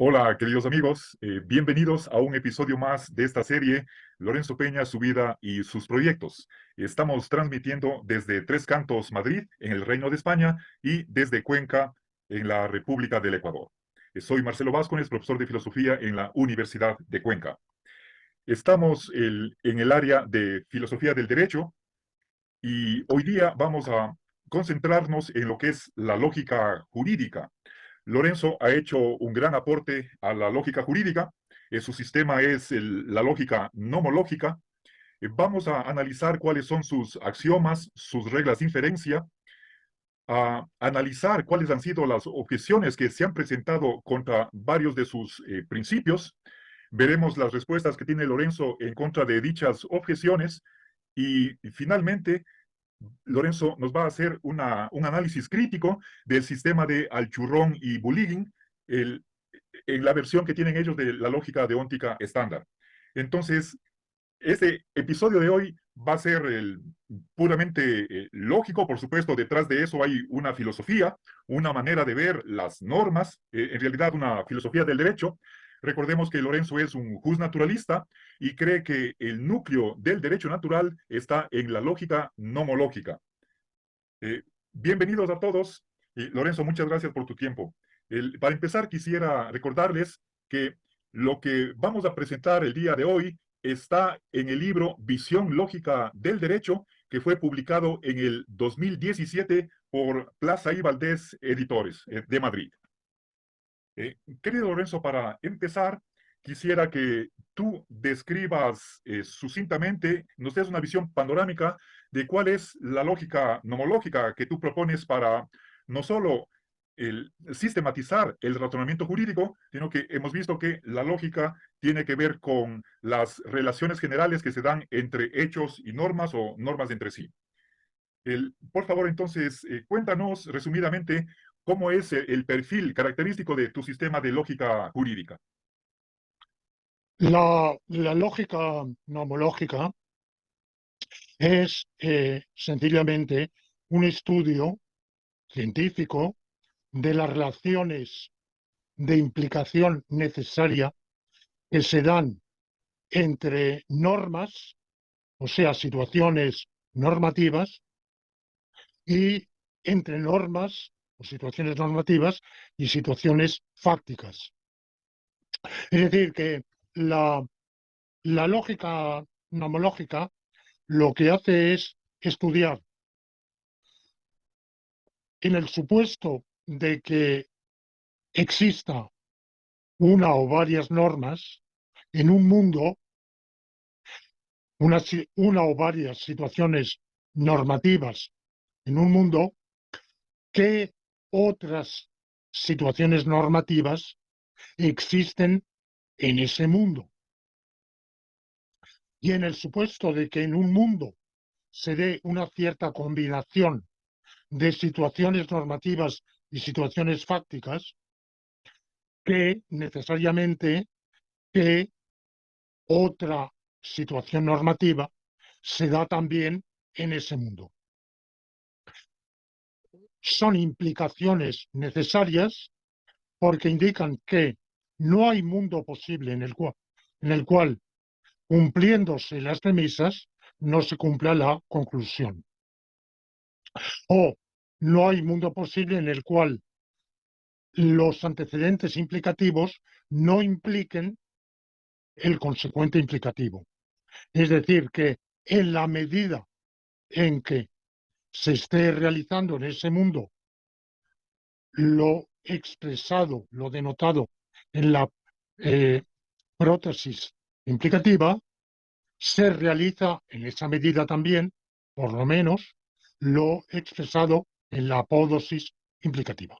Hola, queridos amigos, bienvenidos a un episodio más de esta serie, Lorenzo Peña, su vida y sus proyectos. Estamos transmitiendo desde Tres Cantos, Madrid, en el Reino de España, y desde Cuenca, en la República del Ecuador. Soy Marcelo Vázquez, profesor de filosofía en la Universidad de Cuenca. Estamos en el área de filosofía del derecho y hoy día vamos a concentrarnos en lo que es la lógica jurídica. Lorenzo ha hecho un gran aporte a la lógica jurídica. Su sistema es la lógica nomológica. Vamos a analizar cuáles son sus axiomas, sus reglas de inferencia, a analizar cuáles han sido las objeciones que se han presentado contra varios de sus principios. Veremos las respuestas que tiene Lorenzo en contra de dichas objeciones y finalmente Lorenzo nos va a hacer un análisis crítico del sistema de Alchurrón y Bulligin en la versión que tienen ellos de la lógica deóntica estándar. Entonces, este episodio de hoy va a ser puramente lógico, por supuesto, detrás de eso hay una filosofía, una manera de ver las normas, en realidad una filosofía del derecho. Recordemos que Lorenzo es un justnaturalista y cree que el núcleo del derecho natural está en la lógica nomológica. Eh, Bienvenidos a todos. Lorenzo, muchas gracias por tu tiempo. Para empezar, quisiera recordarles que lo que vamos a presentar el día de hoy está en el libro Visión Lógica del Derecho, que fue publicado en el 2017 por Plaza y Valdés Editores de Madrid. Querido Lorenzo, para empezar, quisiera que tú describas sucintamente, nos des una visión panorámica de cuál es la lógica nomológica que tú propones para no solo sistematizar el razonamiento jurídico, sino que hemos visto que la lógica tiene que ver con las relaciones generales que se dan entre hechos y normas o normas entre sí. Por favor, entonces, cuéntanos resumidamente cómo es el perfil característico de tu sistema de lógica jurídica. La lógica nomológica es sencillamente un estudio científico de las relaciones de implicación necesaria que se dan entre normas, o sea, situaciones normativas, y entre normas o situaciones normativas y situaciones fácticas. Es decir, que la, la lógica nomológica lo que hace es estudiar en el supuesto de que exista una o varias normas en un mundo, una o varias situaciones normativas en un mundo, ¿qué otras situaciones normativas existen en ese mundo? Y en el supuesto de que en un mundo se dé una cierta combinación de situaciones normativas y situaciones fácticas, que necesariamente que otra situación normativa se da también en ese mundo. Son implicaciones necesarias porque indican que no hay mundo posible en el cual cumpliéndose las premisas, no se cumpla la conclusión. O no hay mundo posible en el cual los antecedentes implicativos no impliquen el consecuente implicativo. Es decir, que en la medida en que se esté realizando en ese mundo lo expresado, lo denotado en la eh, prótesis implicativa, se realiza en esa medida también, por lo menos, lo expresado en la apódosis implicativa.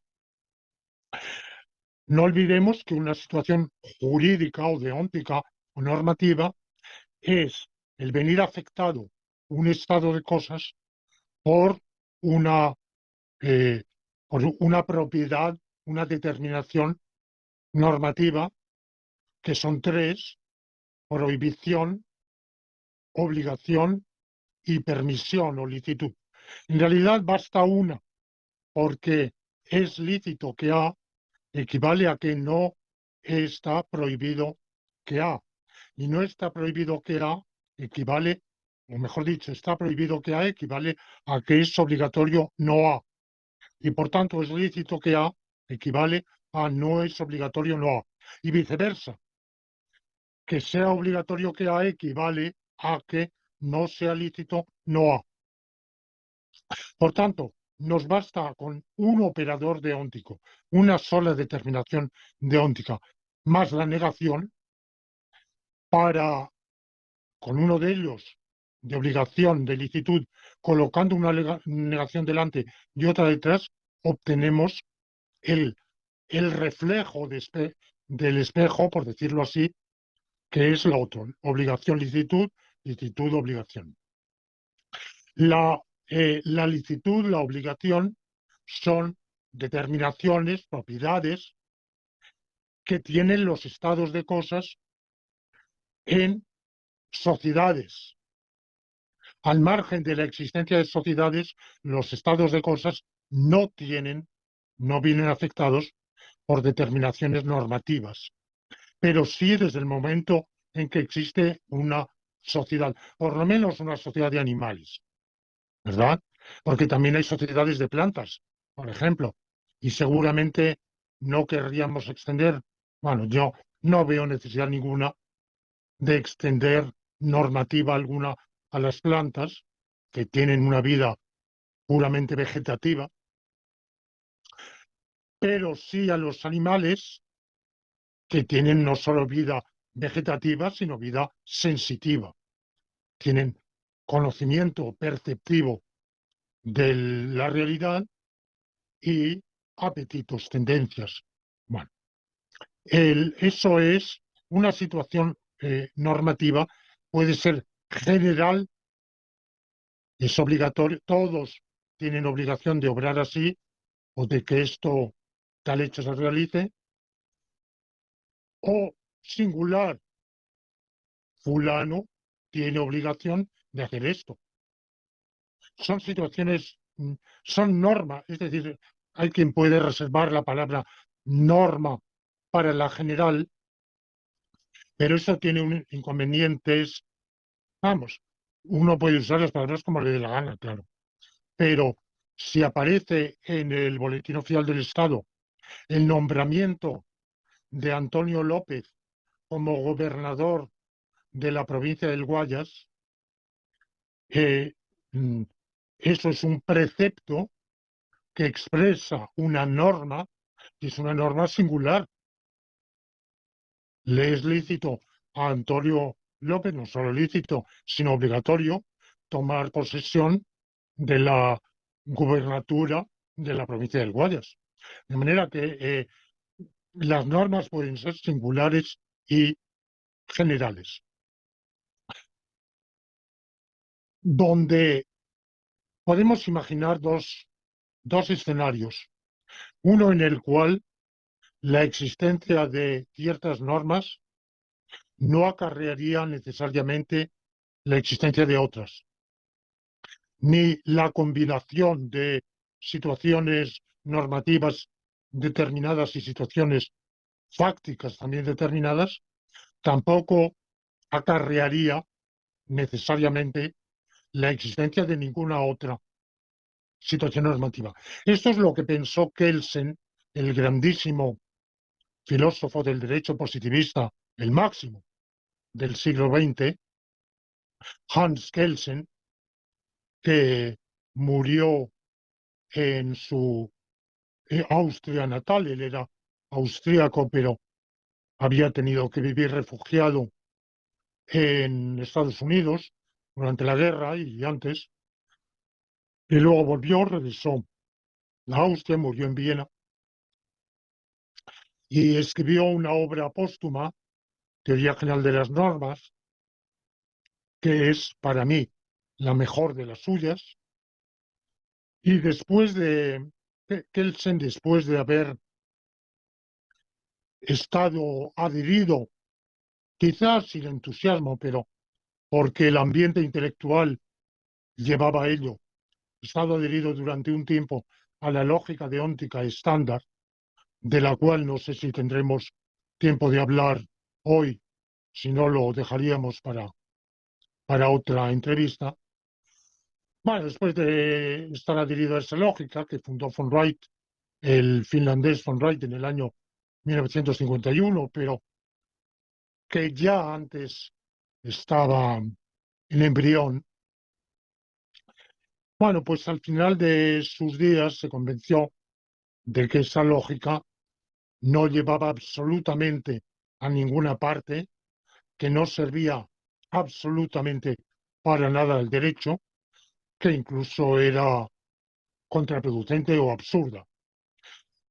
No olvidemos que una situación jurídica o deóntica o normativa es el venir afectado un estado de cosas por una, eh, por una propiedad, una determinación normativa, que son tres: prohibición, obligación y permisión o licitud. En realidad basta una, porque es lícito que A equivale a que no está prohibido que A. Y no está prohibido que A equivale, o mejor dicho, está prohibido que A equivale a que es obligatorio no A. Y por tanto es lícito que A equivale a no es obligatorio no A. Y viceversa, que sea obligatorio que A equivale a que no sea lícito no A. Por tanto, nos basta con un operador deóntico, una sola determinación deóntica, más la negación, para, con uno de ellos, de obligación, de licitud, colocando una negación delante y otra detrás, obtenemos el, el reflejo del espejo, por decirlo así, que es la otra, obligación, licitud, licitud, obligación. La licitud, la obligación, son determinaciones, propiedades que tienen los estados de cosas en sociedades. Al margen de la existencia de sociedades, los estados de cosas no vienen afectados por determinaciones normativas, pero sí desde el momento en que existe una sociedad, por lo menos una sociedad de animales, ¿verdad? Porque también hay sociedades de plantas, por ejemplo, y seguramente no querríamos extender, bueno, yo no veo necesidad ninguna de extender normativa alguna a las plantas que tienen una vida puramente vegetativa, pero sí a los animales que tienen no solo vida vegetativa, sino vida sensitiva. Tienen conocimiento perceptivo de la realidad y apetitos, tendencias. Bueno, eso es una situación normativa, puede ser general, es obligatorio, todos tienen obligación de obrar así o de que esto tal hecho se realice, o singular, fulano tiene obligación de hacer esto. Son situaciones, son normas, es decir, hay quien puede reservar la palabra norma para la general, pero eso tiene un inconvenientes, vamos, uno puede usar las palabras como le dé la gana, claro, pero si aparece en el Boletín Oficial del Estado el nombramiento de Antonio López como gobernador de la provincia del Guayas, eh, mm, eso es un precepto que expresa una norma, y es una norma singular. Le es lícito a Antonio López, no solo lícito, sino obligatorio, tomar posesión de la gubernatura de la provincia del Guayas. De manera que las normas pueden ser singulares y generales, donde podemos imaginar dos escenarios. Uno en el cual la existencia de ciertas normas no acarrearía necesariamente la existencia de otras, ni la combinación de situaciones normativas determinadas y situaciones fácticas también determinadas, tampoco acarrearía necesariamente la existencia de ninguna otra situación normativa. Esto es lo que pensó Kelsen, el grandísimo filósofo del derecho positivista, el máximo del siglo XX, Hans Kelsen, que murió en su Austria natal. Él era austríaco, pero había tenido que vivir refugiado en Estados Unidos durante la guerra y antes, y luego volvió, regresó a Austria, murió en Viena y escribió una obra póstuma, Teoría General de las Normas, que es para mí la mejor de las suyas. Y después de Kelsen, después de haber estado adherido, quizás sin entusiasmo, pero porque el ambiente intelectual llevaba a ello, estado adherido durante un tiempo a la lógica deóntica estándar, de la cual no sé si tendremos tiempo de hablar hoy, si no lo dejaríamos para otra entrevista. Bueno, después de estar adherido a esa lógica que fundó von Wright, el finlandés von Wright en el año 1951, pero que ya antes estaba en embrión. Bueno, pues al final de sus días se convenció de que esa lógica no llevaba absolutamente a ninguna parte, que no servía absolutamente para nada el derecho, que incluso era contraproducente o absurda.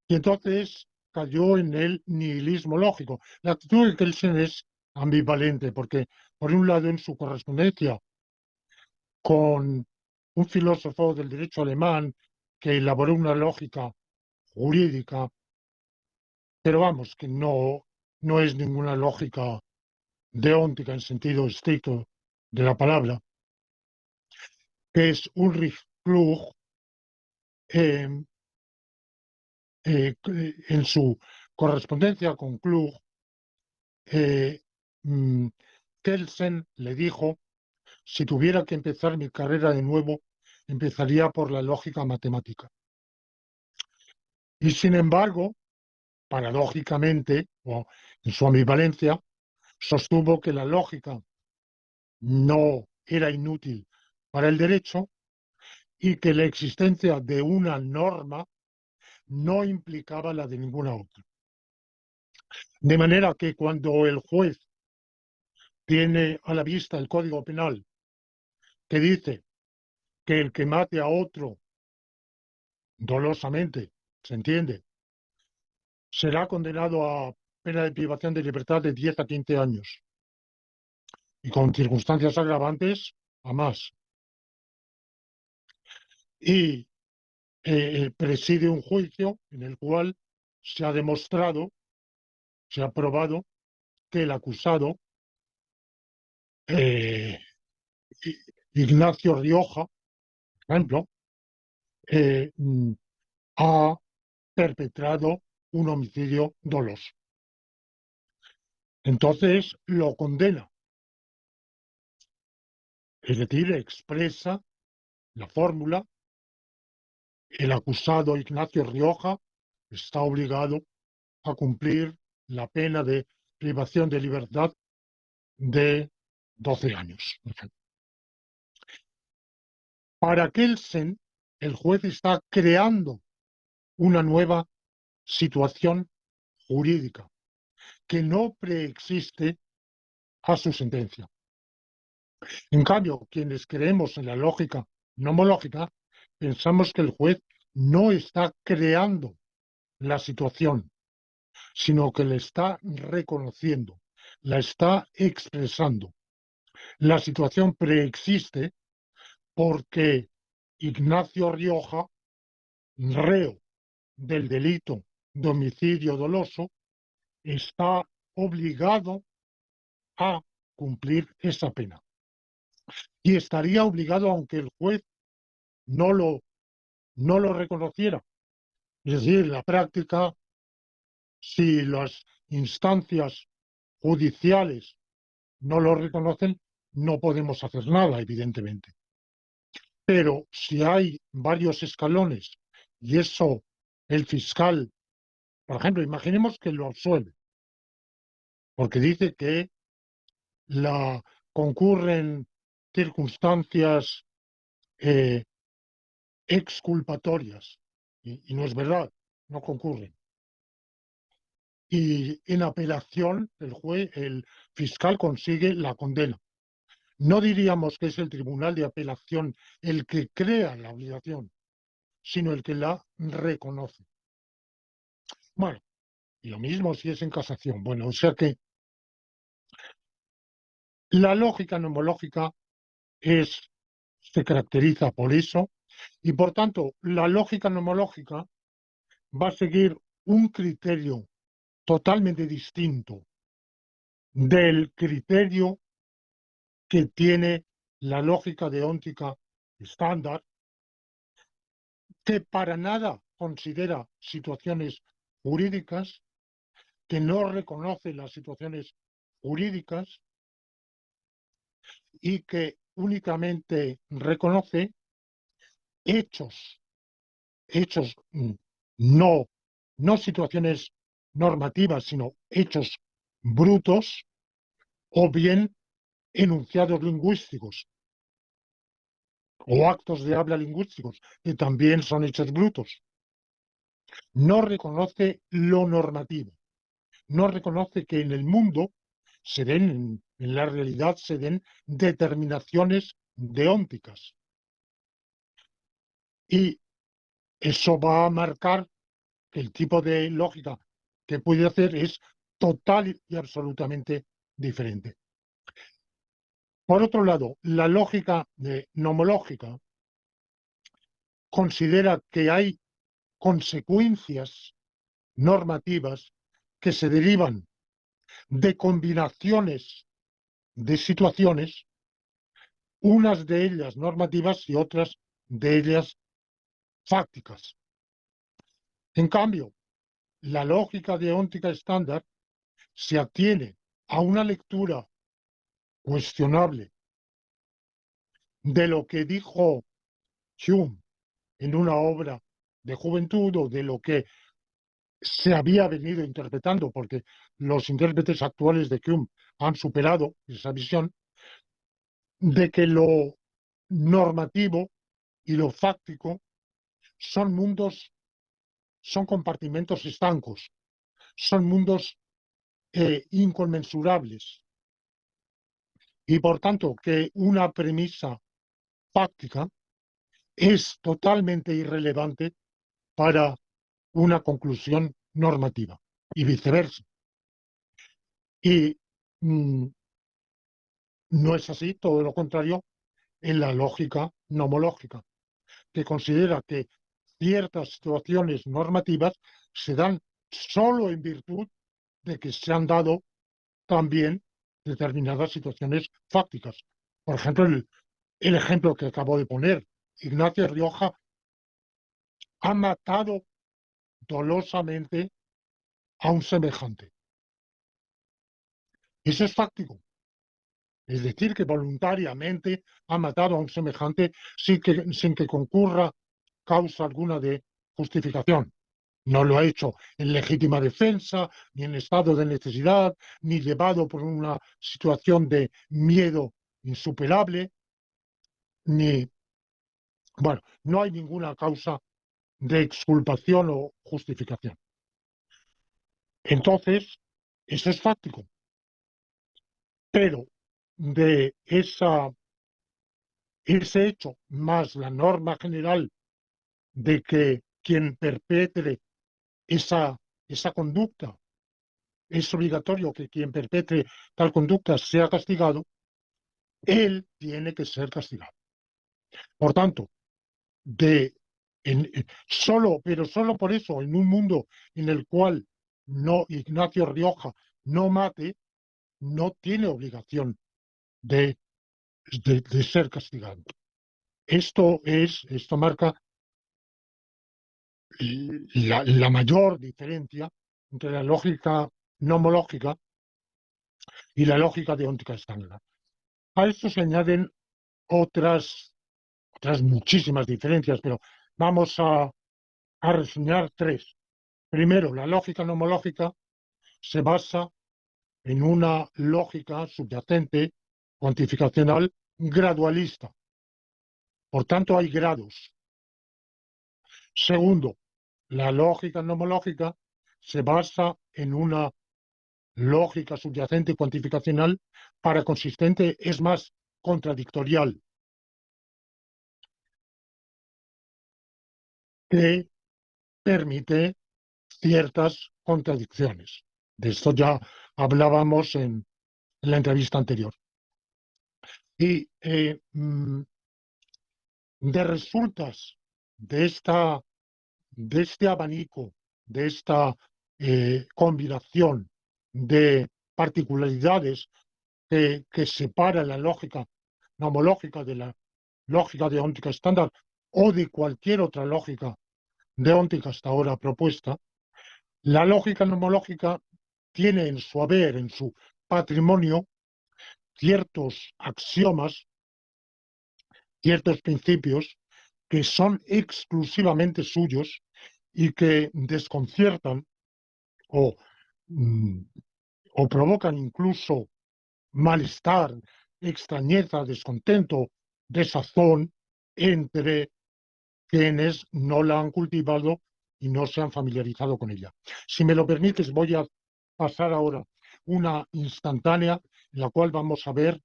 Y entonces cayó en el nihilismo lógico. La actitud de Kelsen es ambivalente, porque por un lado en su correspondencia con un filósofo del derecho alemán que elaboró una lógica jurídica, pero vamos, que no es ninguna lógica deóntica en sentido estricto de la palabra, que es Ulrich Klug, eh, en su correspondencia con Klug, eh, mm, Kelsen le dijo, si tuviera que empezar mi carrera de nuevo, empezaría por la lógica matemática. Y sin embargo, paradójicamente, o en su ambivalencia, sostuvo que la lógica no era inútil para el derecho y que la existencia de una norma no implicaba la de ninguna otra. De manera que cuando el juez tiene a la vista el Código Penal que dice que el que mate a otro dolosamente, ¿se entiende?, será condenado a pena de privación de libertad de 10 a 15 años y con circunstancias agravantes a más. Y preside un juicio en el cual se ha demostrado, se ha probado que el acusado, eh, Ignacio Rioja, por ejemplo, eh, ha perpetrado un homicidio doloso. Entonces lo condena, es decir, expresa la fórmula, el acusado Ignacio Rioja está obligado a cumplir la pena de privación de libertad de 12 años. Por ejemplo. Para Kelsen, el juez está creando una nueva situación jurídica que no preexiste a su sentencia. En cambio, quienes creemos en la lógica nomológica, pensamos que el juez no está creando la situación, sino que la está reconociendo, la está expresando. La situación preexiste porque Ignacio Rioja, reo del delito de homicidio doloso, está obligado a cumplir esa pena. Y estaría obligado aunque el juez no lo reconociera. Es decir, en la práctica, si las instancias judiciales no lo reconocen, no podemos hacer nada, evidentemente. Pero si hay varios escalones y eso el fiscal, por ejemplo, imaginemos que lo absuelve, porque dice que concurren circunstancias eh, exculpatorias, y no es verdad, no concurren. Y en apelación el fiscal consigue la condena. No diríamos que es el tribunal de apelación el que crea la obligación, sino el que la reconoce. Bueno, y lo mismo si es en casación. Bueno, o sea que la lógica nomológica se caracteriza por eso y por tanto la lógica nomológica va a seguir un criterio totalmente distinto del criterio que tiene la lógica deóntica estándar, que para nada considera situaciones jurídicas, que no reconoce las situaciones jurídicas y que únicamente reconoce hechos, no, no situaciones normativas, sino hechos brutos o bien enunciados lingüísticos o actos de habla lingüísticos, que también son hechos brutos. No reconoce lo normativo, no reconoce que en el mundo se den, en la realidad se den determinaciones deónticas. Y eso va a marcar que el tipo de lógica que puede hacer es total y absolutamente diferente. Por otro lado, la lógica nomológica considera que hay consecuencias normativas que se derivan de combinaciones de situaciones, unas de ellas normativas y otras de ellas fácticas. En cambio, la lógica deóntica estándar se atiene a una lectura cuestionable de lo que dijo Hume en una obra de juventud o de lo que se había venido interpretando, porque los intérpretes actuales de Hume han superado esa visión, de que lo normativo y lo fáctico son mundos, son compartimentos estancos, son mundos inconmensurables y por tanto que una premisa fáctica es totalmente irrelevante para una conclusión normativa y viceversa. Y no es así, todo lo contrario, en la lógica nomológica, que considera que ciertas situaciones normativas se dan solo en virtud de que se han dado también determinadas situaciones fácticas. Por ejemplo, el ejemplo que acabo de poner, Ignacio Rioja ha matado dolosamente a un semejante. Eso es fáctico. Es decir, que voluntariamente ha matado a un semejante sin que concurra causa alguna de justificación. No lo ha hecho en legítima defensa, ni en estado de necesidad, ni llevado por una situación de miedo insuperable, ni... Bueno, no hay ninguna causa de exculpación o justificación. Entonces, eso es fáctico. Pero de ese hecho más la norma general de que quien perpetre esa conducta, es obligatorio que quien perpetre tal conducta sea castigado, él tiene que ser castigado. Por tanto, pero solo por eso, en un mundo en el cual no Ignacio Rioja no mate, no tiene obligación de, de ser castigado. Esto marca la mayor diferencia entre la lógica nomológica y la lógica deóntica estándar. A esto se añaden otras muchísimas diferencias, pero vamos a reseñar tres. Primero, la lógica nomológica se basa en una lógica subyacente cuantificacional gradualista. Por tanto, hay grados. Segundo, la lógica nomológica se basa en una lógica subyacente cuantificacional paraconsistente, es más contradictorial, que permite ciertas contradicciones. De esto ya hablábamos en la entrevista anterior. Y de resultas de este abanico, de esta combinación de particularidades que separa la lógica nomológica de la lógica deóntica estándar o de cualquier otra lógica deóntica hasta ahora propuesta, la lógica nomológica tiene en su haber, en su patrimonio, ciertos axiomas, ciertos principios que son exclusivamente suyos y que desconciertan o, mm, o provocan incluso malestar, extrañeza, descontento, desazón entre quienes no la han cultivado y no se han familiarizado con ella. Si me lo permites, voy a pasar ahora una instantánea en la cual vamos a ver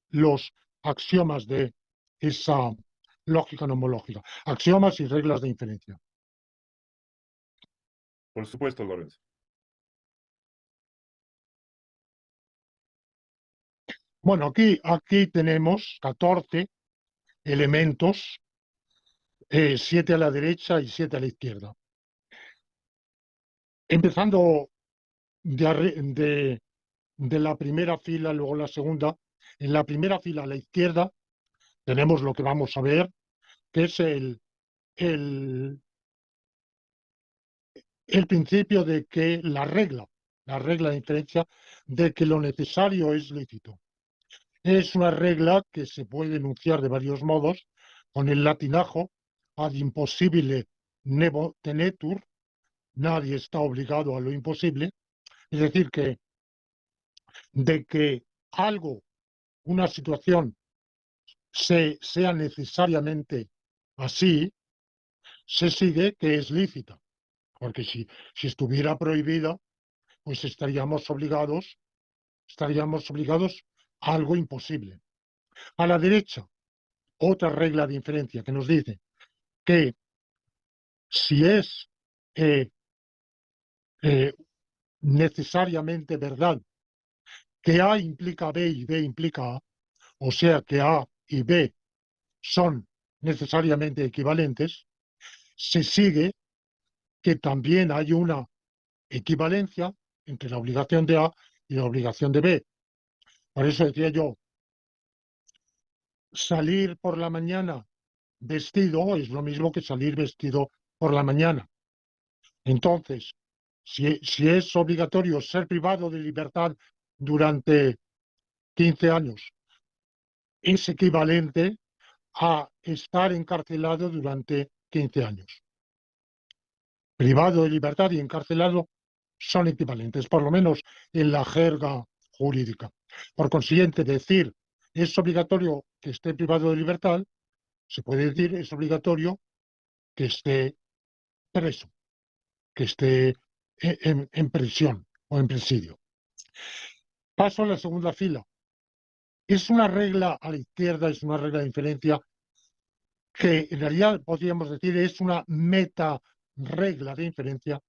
los axiomas de esa lógica nomológica, axiomas y reglas de inferencia. Por supuesto, Lorenzo. Bueno, aquí tenemos 14 elementos, 7 a la derecha y 7 a la izquierda. Empezando de la primera fila, luego la segunda. En la primera fila a la izquierda tenemos lo que vamos a ver, que es el, el principio de que la regla de inferencia de que lo necesario es lícito. Es una regla que se puede enunciar de varios modos, con el latinajo ad impossibile nevo tenetur, nadie está obligado a lo imposible, es decir, de que algo, una situación, sea necesariamente así, se sigue que es lícita, porque si estuviera prohibida, pues estaríamos obligados a algo imposible. A la derecha, otra regla de inferencia que nos dice que si es eh, eh, necesariamente verdad que A implica B y B implica A, o sea que A y B son necesariamente equivalentes, se sigue que también hay una equivalencia entre la obligación de A y la obligación de B. Por eso decía yo, salir por la mañana vestido es lo mismo que salir vestido por la mañana. Entonces, si es obligatorio ser privado de libertad durante 15 años, es equivalente a estar encarcelado durante 15 años. Privado de libertad y encarcelado son equivalentes, por lo menos en la jerga jurídica. Por consiguiente, decir es obligatorio que esté privado de libertad, se puede decir es obligatorio que esté preso, que esté en prisión o en presidio. Paso a la segunda fila. Es una regla a la izquierda, es una regla de inferencia que en realidad podríamos decir es una meta regla de inferencia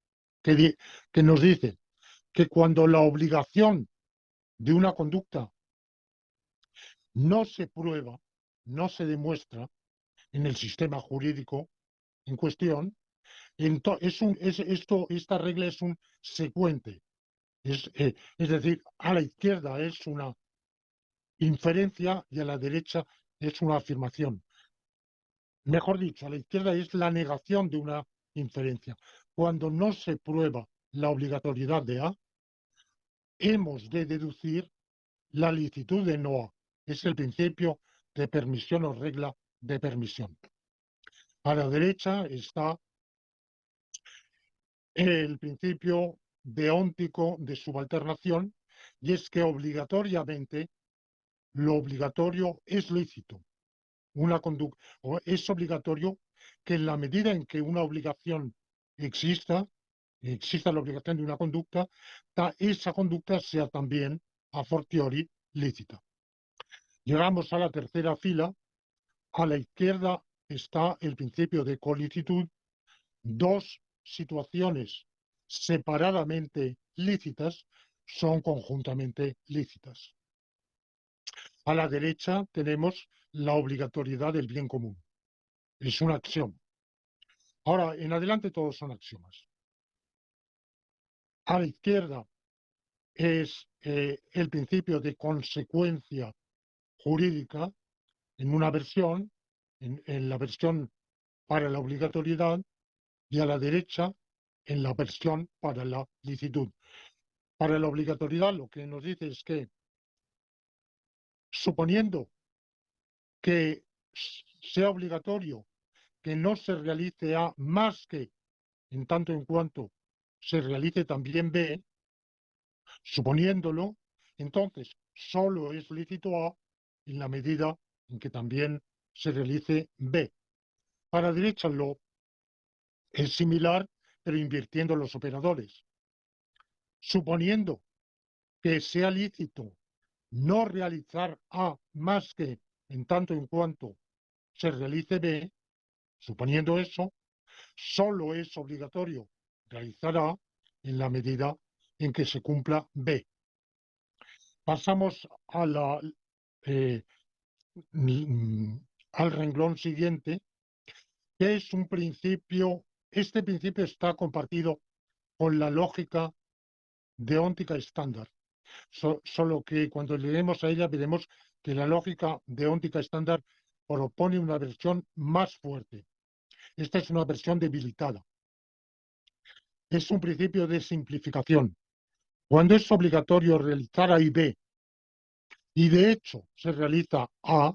que nos dice que cuando la obligación de una conducta no se prueba, no se demuestra en el sistema jurídico en cuestión, esta regla es un secuente. Es decir, a la izquierda es una inferencia y a la derecha es una afirmación. Mejor dicho, a la izquierda es la negación de una inferencia. Cuando no se prueba la obligatoriedad de A, hemos de deducir la licitud de no A. Es el principio de permisión o regla de permisión. A la derecha está el principio deóntico de subalternación, y es que obligatoriamente lo obligatorio es lícito. Es obligatorio que en la medida en que una obligación exista la obligación de una conducta, esa conducta sea también a fortiori lícita. Llegamos a la tercera fila. A la izquierda está el principio de colicitud. Dos situaciones separadamente lícitas son conjuntamente lícitas. A la derecha tenemos la obligatoriedad del bien común. Es un axioma. Ahora, en adelante todos son axiomas. A la izquierda es el principio de consecuencia jurídica en una versión, en la versión para la obligatoriedad, y a la derecha en la versión para la licitud. Para la obligatoriedad lo que nos dice es que, suponiendo que sea obligatorio que no se realice A más que en tanto en cuanto se realice también B, suponiéndolo, entonces solo es lícito A en la medida en que también se realice B. Para la derecha lo es similar, pero invirtiendo los operadores. Suponiendo que sea lícito no realizar A más que en tanto en cuanto se realice B, suponiendo eso, solo es obligatorio realizar A en la medida en que se cumpla B. Pasamos a eh, al renglón siguiente, que es un principio. Este principio está compartido con la lógica deóntica estándar, solo que cuando lleguemos a ella veremos que la lógica deóntica estándar propone una versión más fuerte. Esta es una versión debilitada. Es un principio de simplificación. Cuando es obligatorio realizar A y B, y de hecho se realiza A,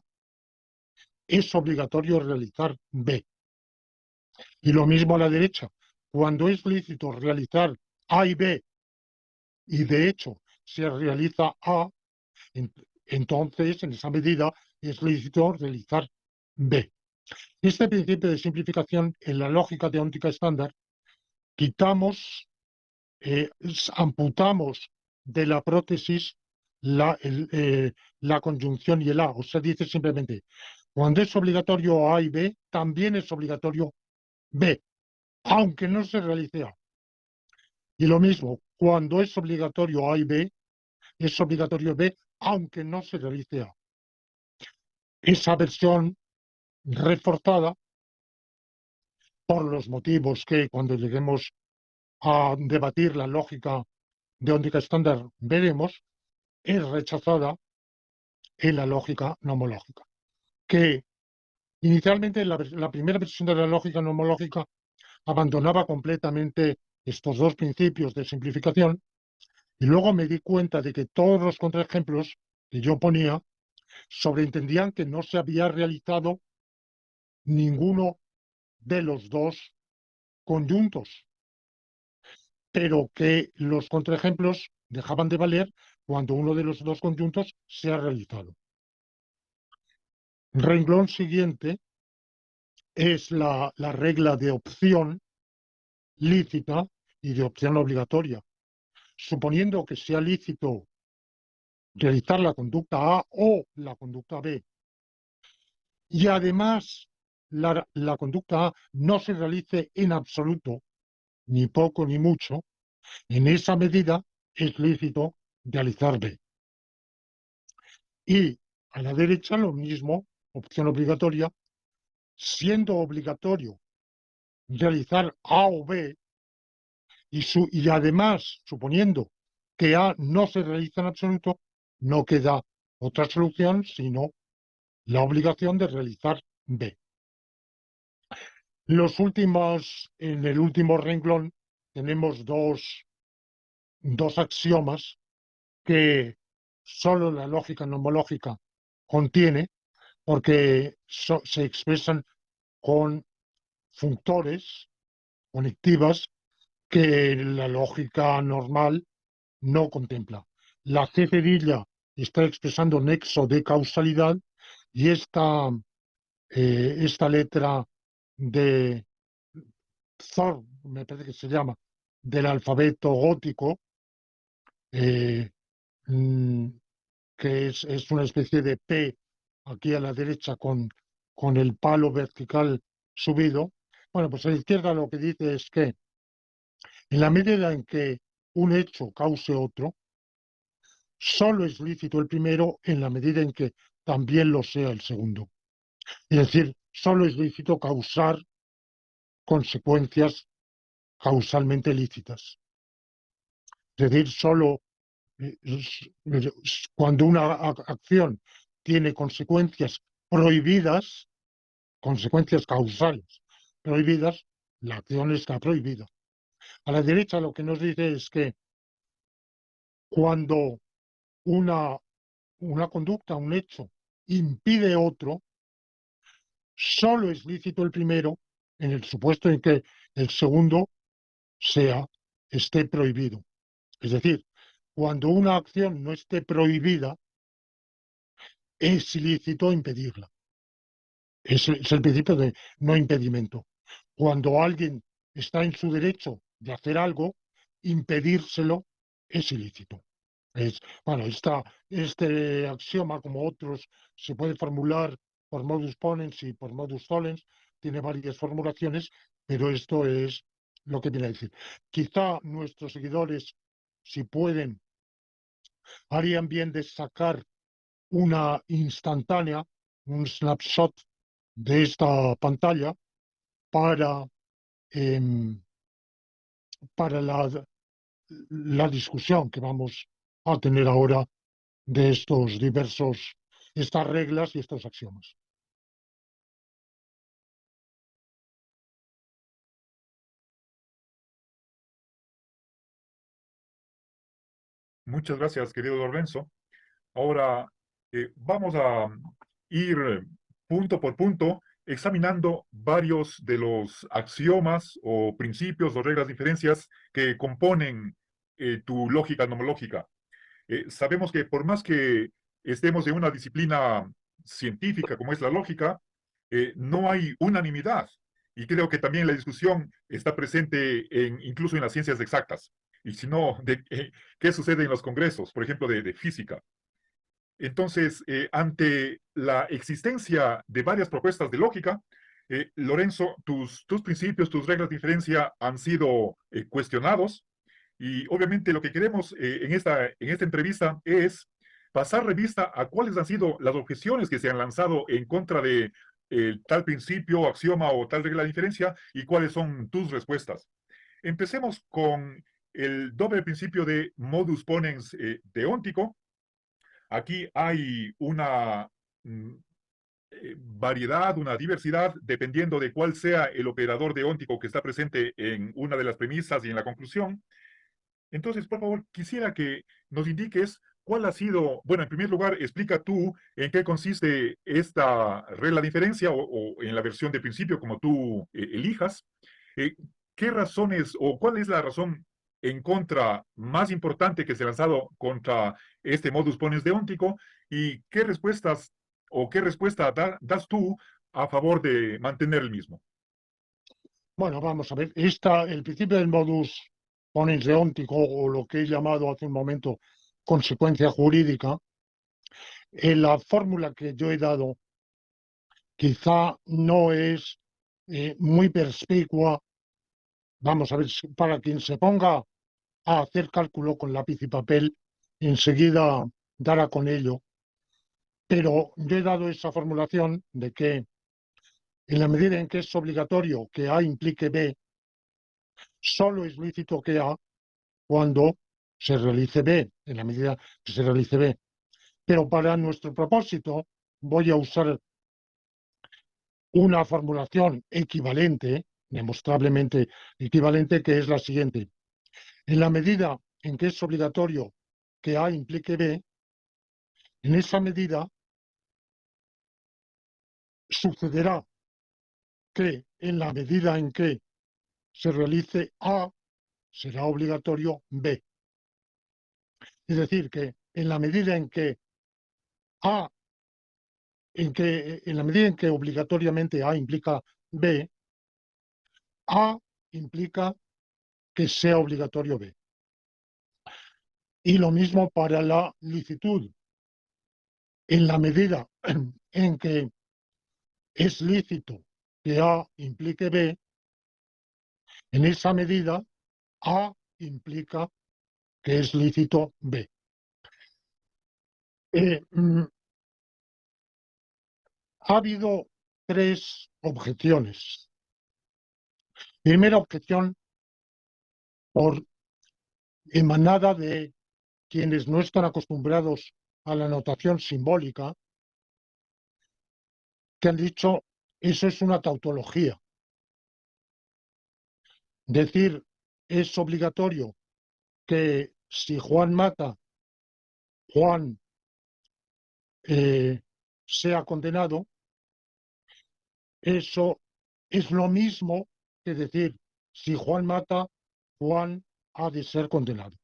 es obligatorio realizar B. Y lo mismo a la derecha. Cuando es lícito realizar A y B, y de hecho se realiza A, entonces en esa medida es lícito realizar B. Este principio de simplificación en la lógica deóntica estándar quitamos, amputamos de la prótesis la conjunción y el A. O sea, dice simplemente, cuando es obligatorio A y B, también es obligatorio B, aunque no se realice A. Y lo mismo, cuando es obligatorio A y B, es obligatorio B, aunque no se realice A. Esa versión reforzada, por los motivos que cuando lleguemos a debatir la lógica deóntica estándar veremos, es rechazada en la lógica nomológica, que inicialmente la primera versión de la lógica nomológica abandonaba completamente estos dos principios de simplificación, y luego me di cuenta de que todos los contraejemplos que yo ponía sobreentendían que no se había realizado ninguno de los dos conjuntos, pero que los contraejemplos dejaban de valer cuando uno de los dos conjuntos se ha realizado. Renglón siguiente es la regla de opción lícita y de opción obligatoria. Suponiendo que sea lícito realizar la conducta A o la conducta B, y además la conducta A no se realice en absoluto, ni poco ni mucho, en esa medida es lícito realizar B. Y a la derecha lo mismo, opción obligatoria, siendo obligatorio realizar A o B, y además suponiendo que A no se realiza en absoluto, no queda otra solución sino la obligación de realizar B. En el último renglón tenemos dos axiomas que solo la lógica nomológica contiene, porque se expresan con functores conectivas que la lógica normal no contempla. La C cerilla está expresando nexo de causalidad, y esta letra de Thor, me parece que se llama, del alfabeto gótico, eh, mm, que es una especie de P aquí a la derecha con el palo vertical subido. Bueno, pues a la izquierda lo que dice es que en la medida en que un hecho cause otro, solo es lícito el primero en la medida en que también lo sea el segundo. Es decir, solo es lícito causar consecuencias causalmente lícitas. Es decir, solo cuando una acción tiene consecuencias prohibidas, consecuencias causales prohibidas, la acción está prohibida. A la derecha lo que nos dice es que Cuando una, una conducta, un hecho, impide otro, solo es lícito el primero en el supuesto en que el segundo esté prohibido. Es decir, cuando una acción no esté prohibida, es ilícito impedirla. Es el principio de no impedimento. Cuando alguien está en su derecho de hacer algo, impedírselo es ilícito. Bueno, este axioma, como otros, se puede formular por modus ponens y por modus tollens, tiene varias formulaciones, pero esto es lo que viene a decir. Quizá nuestros seguidores, si pueden, harían bien de sacar una instantánea, un snapshot de esta pantalla para, em, para la discusión que vamos a tener ahora de estas reglas y estos axiomas. Muchas gracias, querido Lorenzo. Ahora vamos a ir punto por punto examinando varios de los axiomas o principios o reglas diferencias que componen tu lógica nomológica. Sabemos que por más que estemos en una disciplina científica como es la lógica, no hay unanimidad. Y creo que también la discusión está presente incluso en las ciencias exactas. Y si no, ¿qué sucede en los congresos, por ejemplo, de física? Entonces, ante la existencia de varias propuestas de lógica, Lorenzo, tus principios, tus reglas de diferencia han sido cuestionados y obviamente lo que queremos en esta entrevista es pasar revista a cuáles han sido las objeciones que se han lanzado en contra de tal principio, axioma o tal regla de diferencia y cuáles son tus respuestas. Empecemos con el doble principio de modus ponens deóntico. Aquí hay una variedad, una diversidad, dependiendo de cuál sea el operador deóntico que está presente en una de las premisas y en la conclusión. Entonces, por favor, quisiera que nos indiques cuál ha sido, bueno, en primer lugar, explica tú en qué consiste esta regla de diferencia o en la versión de principio, como tú elijas. Eh, ¿Qué razones o cuál es la razón en contra más importante que se ha lanzado contra este modus ponens deóntico y qué respuestas o qué respuesta das tú a favor de mantener el mismo? Bueno, vamos a ver. El principio del modus ponens deóntico, o lo que he llamado hace un momento consecuencia jurídica, en la fórmula que yo he dado quizá no es muy perspicua. Vamos a ver, para quien se ponga a hacer cálculo con lápiz y papel, enseguida dará con ello. Pero yo he dado esa formulación de que en la medida en que es obligatorio que A implique B, solo es lícito que A cuando se realice B, en la medida que se realice B. Pero para nuestro propósito voy a usar una formulación equivalente, demostrablemente equivalente, que es la siguiente. En la medida en que es obligatorio que A implique B, en esa medida sucederá que en la medida en que se realice A, será obligatorio B. Es decir, que en la medida en que A, en la medida en que obligatoriamente A implica B, A implica que sea obligatorio B. Y lo mismo para la licitud. En la medida en que es lícito que A implique B, en esa medida A implica que es lícito B. Eh, mm, ha habido tres objeciones. Primera objeción por emanada de quienes no están acostumbrados a la notación simbólica, que han dicho eso es una tautología. Decir es obligatorio que si Juan mata, Juan sea condenado, eso es lo mismo que decir, si Juan mata, Juan ha de ser condenado.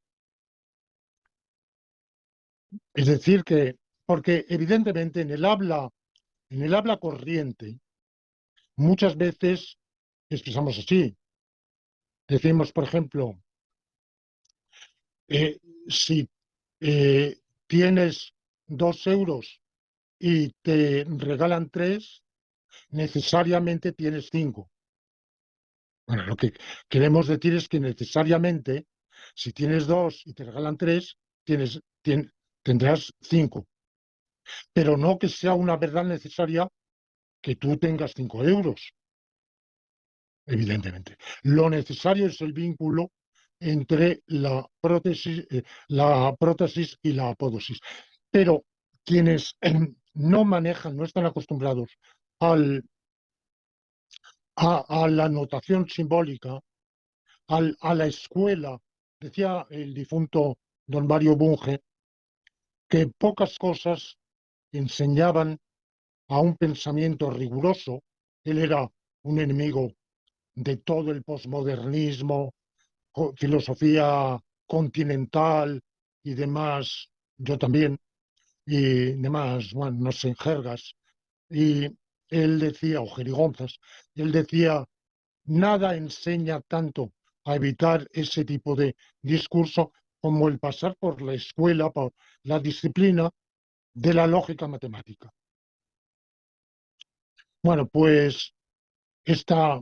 Es decir, que, porque evidentemente en el habla corriente, muchas veces expresamos así. Decimos, por ejemplo, eh, si eh, tienes 2 euros y te regalan tres, necesariamente tienes cinco. Bueno, lo que queremos decir es que necesariamente, si tienes dos y te regalan tres, tendrás cinco. Pero no que sea una verdad necesaria que tú tengas 5 euros, evidentemente. Lo necesario es el vínculo entre la prótesis y la apódosis. Pero quienes no manejan, no están acostumbrados al, a la notación simbólica, a la escuela, decía el difunto don Mario Bunge, que pocas cosas enseñaban a un pensamiento riguroso. Él era un enemigo de todo el posmodernismo, filosofía continental y demás, yo también, y demás, bueno, no sé, jergas. Y él decía, o jerigonzas, él decía, nada enseña tanto a evitar ese tipo de discurso como el pasar por la escuela, por la disciplina de la lógica matemática. Bueno, pues esta,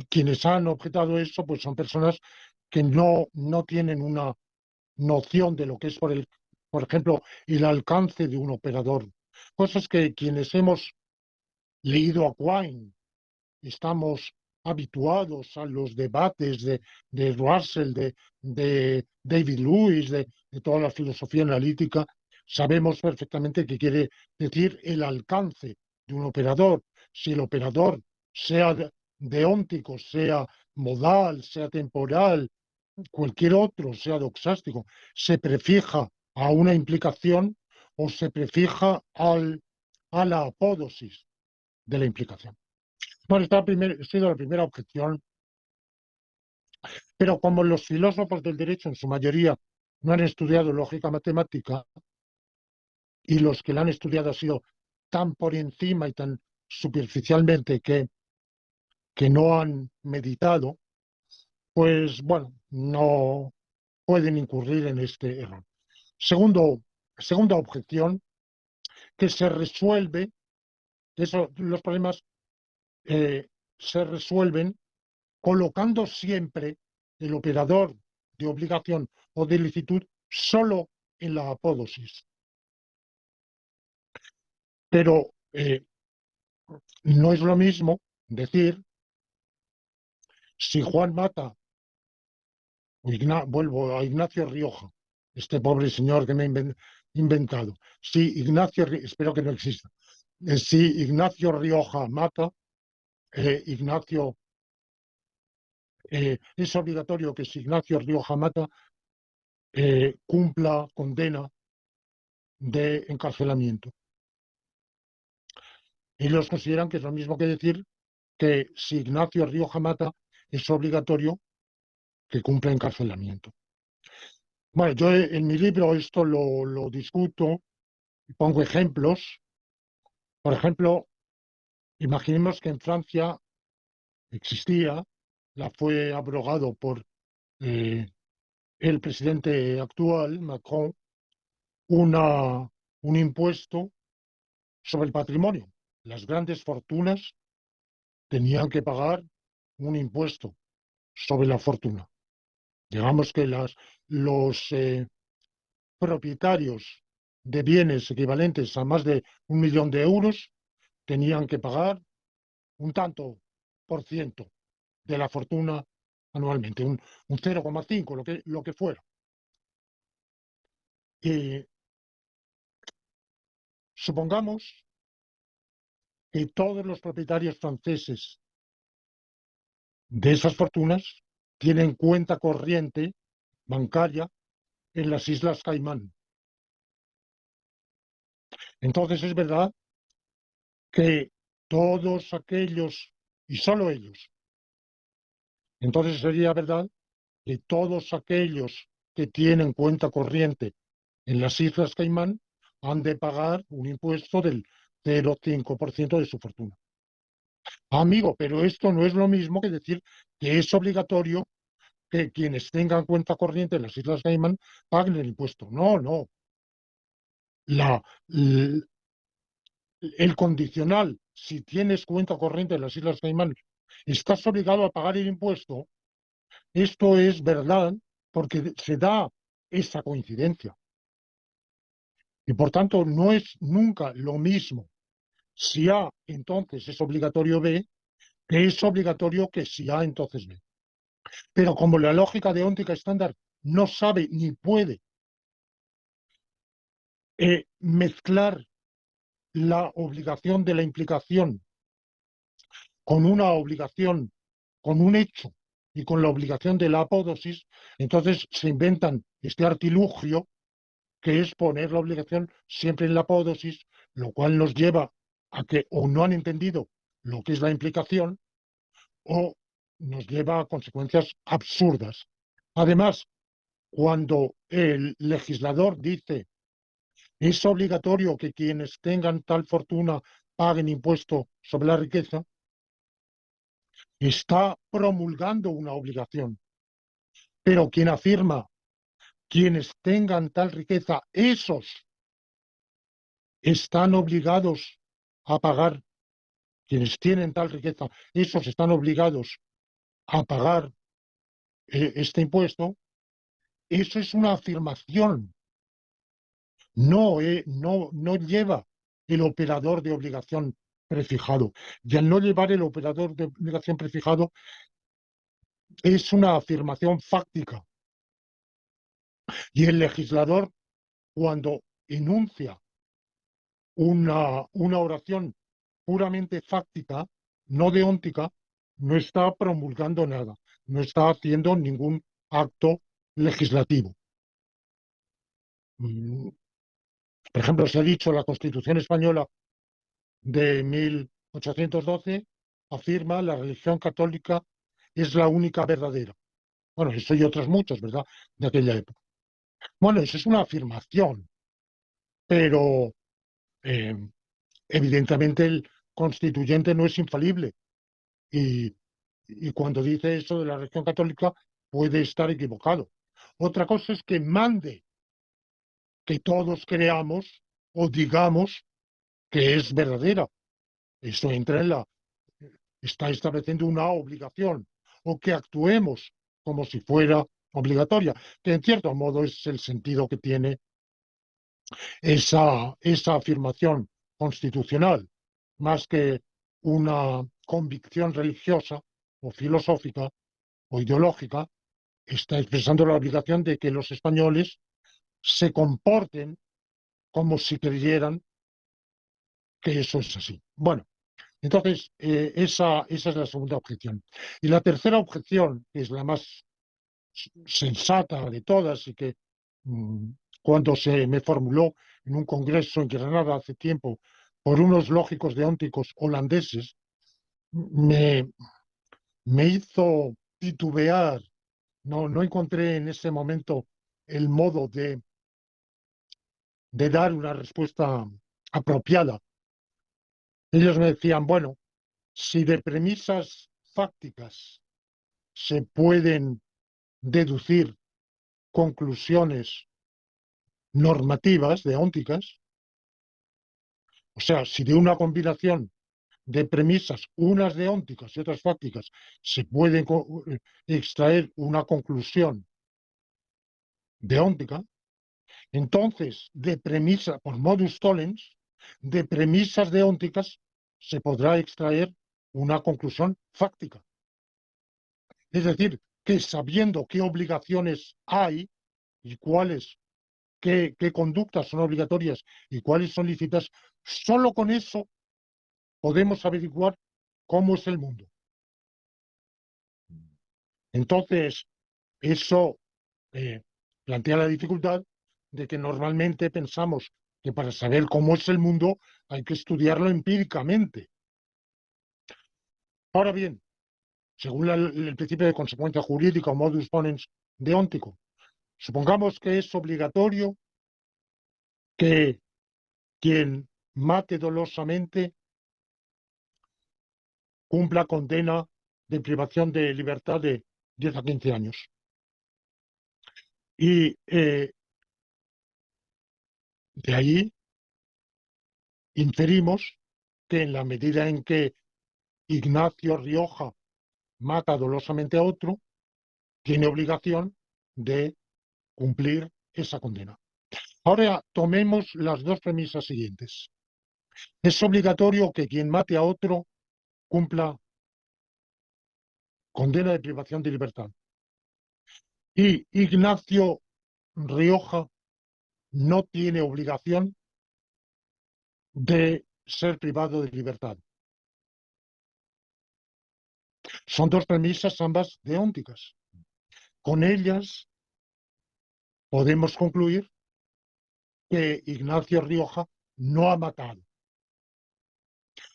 quienes han objetado eso, pues son personas que no tienen una noción de lo que es, por ejemplo, el alcance de un operador. Cosas que quienes hemos leído a Quine, estamos habituados a los debates de Russell, de David Lewis, de toda la filosofía analítica, sabemos perfectamente qué quiere decir el alcance de un operador. Si el operador, sea deóntico, sea modal, sea temporal, cualquier otro, sea doxástico, se prefija a una implicación o se prefija a la apódosis de la implicación. Bueno, esta ha sido la primera objeción, pero como los filósofos del derecho en su mayoría no han estudiado lógica matemática y los que la han estudiado ha sido tan por encima y tan superficialmente que no han meditado, pues bueno, no pueden incurrir en este error. Segunda objeción, que se resuelve, los problemas se resuelven colocando siempre el operador de obligación o de licitud solo en la apódosis. Pero no es lo mismo decir, si Juan mata, vuelvo a Ignacio Rioja, este pobre señor que me he inventado, si Ignacio, espero que no exista, si Ignacio Rioja mata, Ignacio, es obligatorio que si Ignacio Rioja mata, cumpla condena de encarcelamiento. Ellos consideran que es lo mismo que decir que si Ignacio Rioja mata, es obligatorio que cumpla encarcelamiento. Bueno, yo en mi libro esto lo discuto y pongo ejemplos. Por ejemplo, imaginemos que en Francia existía, la fue abrogado por eh, el presidente actual, Macron, un impuesto sobre el patrimonio. Las grandes fortunas tenían que pagar un impuesto sobre la fortuna. Digamos que los propietarios de bienes equivalentes a más de 1 millón de euros tenían que pagar un tanto por ciento de la fortuna anualmente, un 0,5, lo que fuera. Y supongamos que todos los propietarios franceses de esas fortunas tienen cuenta corriente bancaria en las Islas Caimán. Entonces es verdad que todos aquellos, y solo ellos, entonces sería verdad que todos aquellos que tienen cuenta corriente en las Islas Caimán han de pagar un impuesto del 0,5% de su fortuna. Amigo, pero esto no es lo mismo que decir que es obligatorio que quienes tengan cuenta corriente en las Islas Caimán paguen el impuesto. No, no. La, el condicional, si tienes cuenta corriente en las Islas Caimán, estás obligado a pagar el impuesto. Esto es verdad porque se da esa coincidencia. Y por tanto, no es nunca lo mismo si A, entonces es obligatorio B, que es obligatorio que si A, entonces B. Pero como la lógica deóntica estándar no sabe ni puede mezclar la obligación de la implicación con una obligación, con un hecho y con la obligación de la apódosis, entonces se inventan este artilugio que es poner la obligación siempre en la apódosis, lo cual nos lleva a que o no han entendido lo que es la implicación o nos lleva a consecuencias absurdas. Además, cuando el legislador dice es obligatorio que quienes tengan tal fortuna paguen impuesto sobre la riqueza, está promulgando una obligación. Pero quien afirma quienes tengan tal riqueza, esos están obligados a pagar, quienes tienen tal riqueza, esos están obligados a pagar este impuesto, eso es una afirmación. No, no lleva el operador de obligación prefijado. Y al no llevar el operador de obligación prefijado, es una afirmación fáctica. Y el legislador, cuando enuncia una oración puramente fáctica, no deóntica, no está promulgando nada, no está haciendo ningún acto legislativo. Por ejemplo, se ha dicho la Constitución española de 1812 afirma la religión católica es la única verdadera. Bueno, eso y otras muchas, ¿verdad? De aquella época. Bueno, eso es una afirmación, pero eh, evidentemente el constituyente no es infalible y, y cuando dice eso de la religión católica puede estar equivocado. Otra cosa es que mande que todos creamos o digamos que es verdadera. Eso entra en la, está estableciendo una obligación o que actuemos como si fuera obligatoria, que en cierto modo es el sentido que tiene esa afirmación constitucional, más que una convicción religiosa o filosófica o ideológica, está expresando la obligación de que los españoles se comporten como si creyeran que eso es así. Bueno, entonces esa es la segunda objeción. Y la tercera objeción, que es la más sensata de todas y que mm, cuando se me formuló en un congreso en Granada hace tiempo por unos lógicos deónticos holandeses, me, me hizo titubear. No encontré en ese momento el modo de dar una respuesta apropiada. Ellos me decían, bueno, si de premisas fácticas se pueden deducir conclusiones normativas, deónticas, o sea, si de una combinación de premisas, unas deónticas y otras fácticas, se puede extraer una conclusión deóntica, entonces, de premisa, por modus tollens, de premisas deónticas se podrá extraer una conclusión fáctica. Es decir, que sabiendo qué obligaciones hay y cuáles, qué conductas son obligatorias y cuáles son lícitas, solo con eso podemos averiguar cómo es el mundo. Entonces, eso plantea la dificultad de que normalmente pensamos que para saber cómo es el mundo hay que estudiarlo empíricamente. Ahora bien, según el principio de consecuencia jurídica o modus ponens deóntico, supongamos que es obligatorio que quien mate dolosamente cumpla condena de privación de libertad de 10 a 15 años. Y de ahí inferimos que en la medida en que Ignacio Rioja mata dolosamente a otro, tiene obligación de cumplir esa condena. Ahora tomemos las dos premisas siguientes. Es obligatorio que quien mate a otro cumpla condena de privación de libertad. Y Ignacio Rioja no tiene obligación de ser privado de libertad. Son dos premisas ambas deónticas. Con ellas podemos concluir que Ignacio Rioja no ha matado.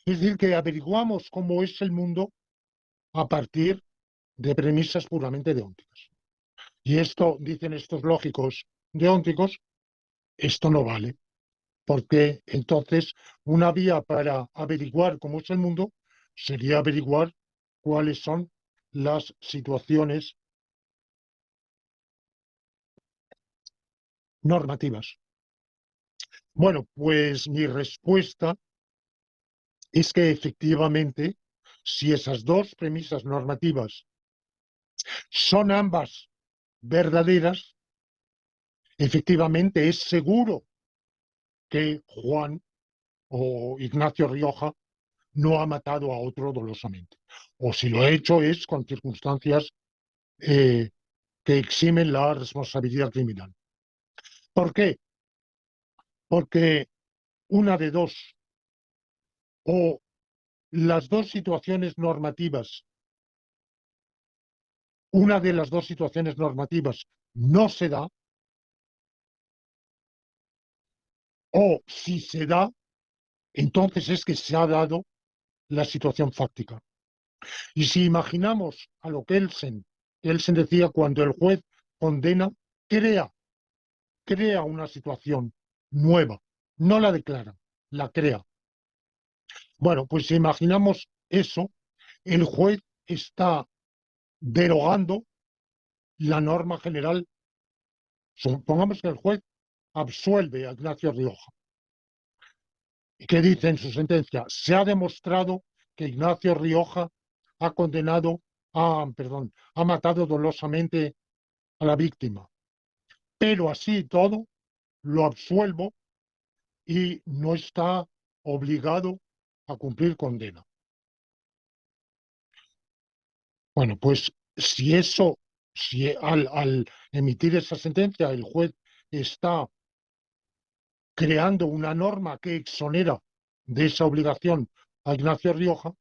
Es decir, que averiguamos cómo es el mundo a partir de premisas puramente deónticas. Y esto, dicen estos lógicos deónticos, esto no vale, porque entonces una vía para averiguar cómo es el mundo sería averiguar cuáles son las situaciones normativas. Bueno, pues mi respuesta es que efectivamente, si esas dos premisas normativas son ambas verdaderas, efectivamente es seguro que Juan o Ignacio Rioja no ha matado a otro dolosamente. O si lo ha hecho es con circunstancias que eximen la responsabilidad criminal. ¿Por qué? Porque una de dos, o las dos situaciones normativas, una de las dos situaciones normativas no se da, o si se da, entonces es que se ha dado la situación fáctica. Y si imaginamos a lo que Kelsen decía, cuando el juez condena, crea una situación nueva, no la declara, la crea. Bueno, pues si imaginamos eso, el juez está derogando la norma general. Supongamos que el juez absuelve a Ignacio Rioja. ¿Y qué dice en su sentencia? Se ha demostrado que Ignacio Rioja ha ha matado dolosamente a la víctima. Pero así y todo, lo absuelvo y no está obligado a cumplir condena. Bueno, pues si al emitir esa sentencia el juez está creando una norma que exonera de esa obligación a Ignacio Rioja,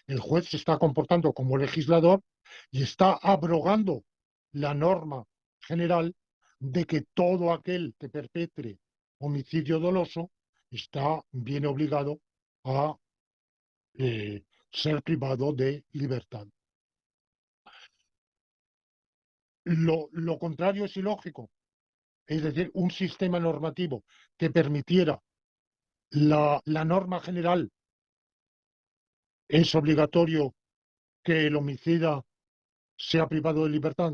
el juez se está comportando como legislador y está abrogando la norma general de que todo aquel que perpetre homicidio doloso está bien obligado a ser privado de libertad. Lo contrario es ilógico, es decir, un sistema normativo que permitiera la norma general es obligatorio que el homicida sea privado de libertad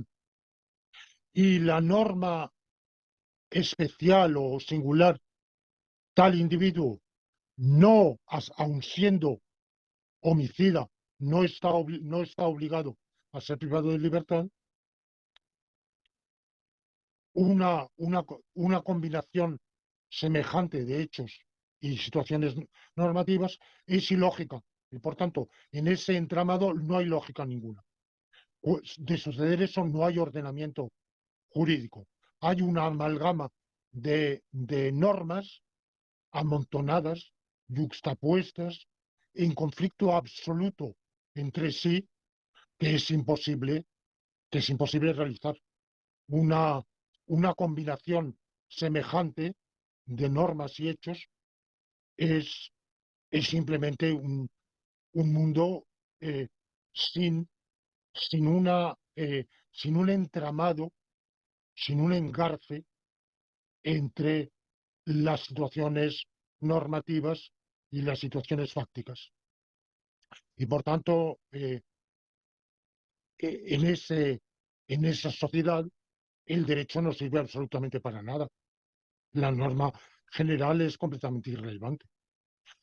y la norma especial o singular, tal individuo, no, aun siendo homicida, no está obligado a ser privado de libertad, una combinación semejante de hechos y situaciones normativas es ilógica. Y por tanto, en ese entramado no hay lógica ninguna. De suceder eso no hay ordenamiento jurídico. Hay una amalgama de normas amontonadas, yuxtapuestas, en conflicto absoluto entre sí, que es imposible que es imposible realizar una, una combinación semejante de normas y hechos. Es, es simplemente un mundo eh, sin, sin, sin un entramado, sin un engarce entre las situaciones normativas y las situaciones fácticas. Y por tanto, en, en esa sociedad el derecho no sirve absolutamente para nada. La norma general es completamente irrelevante.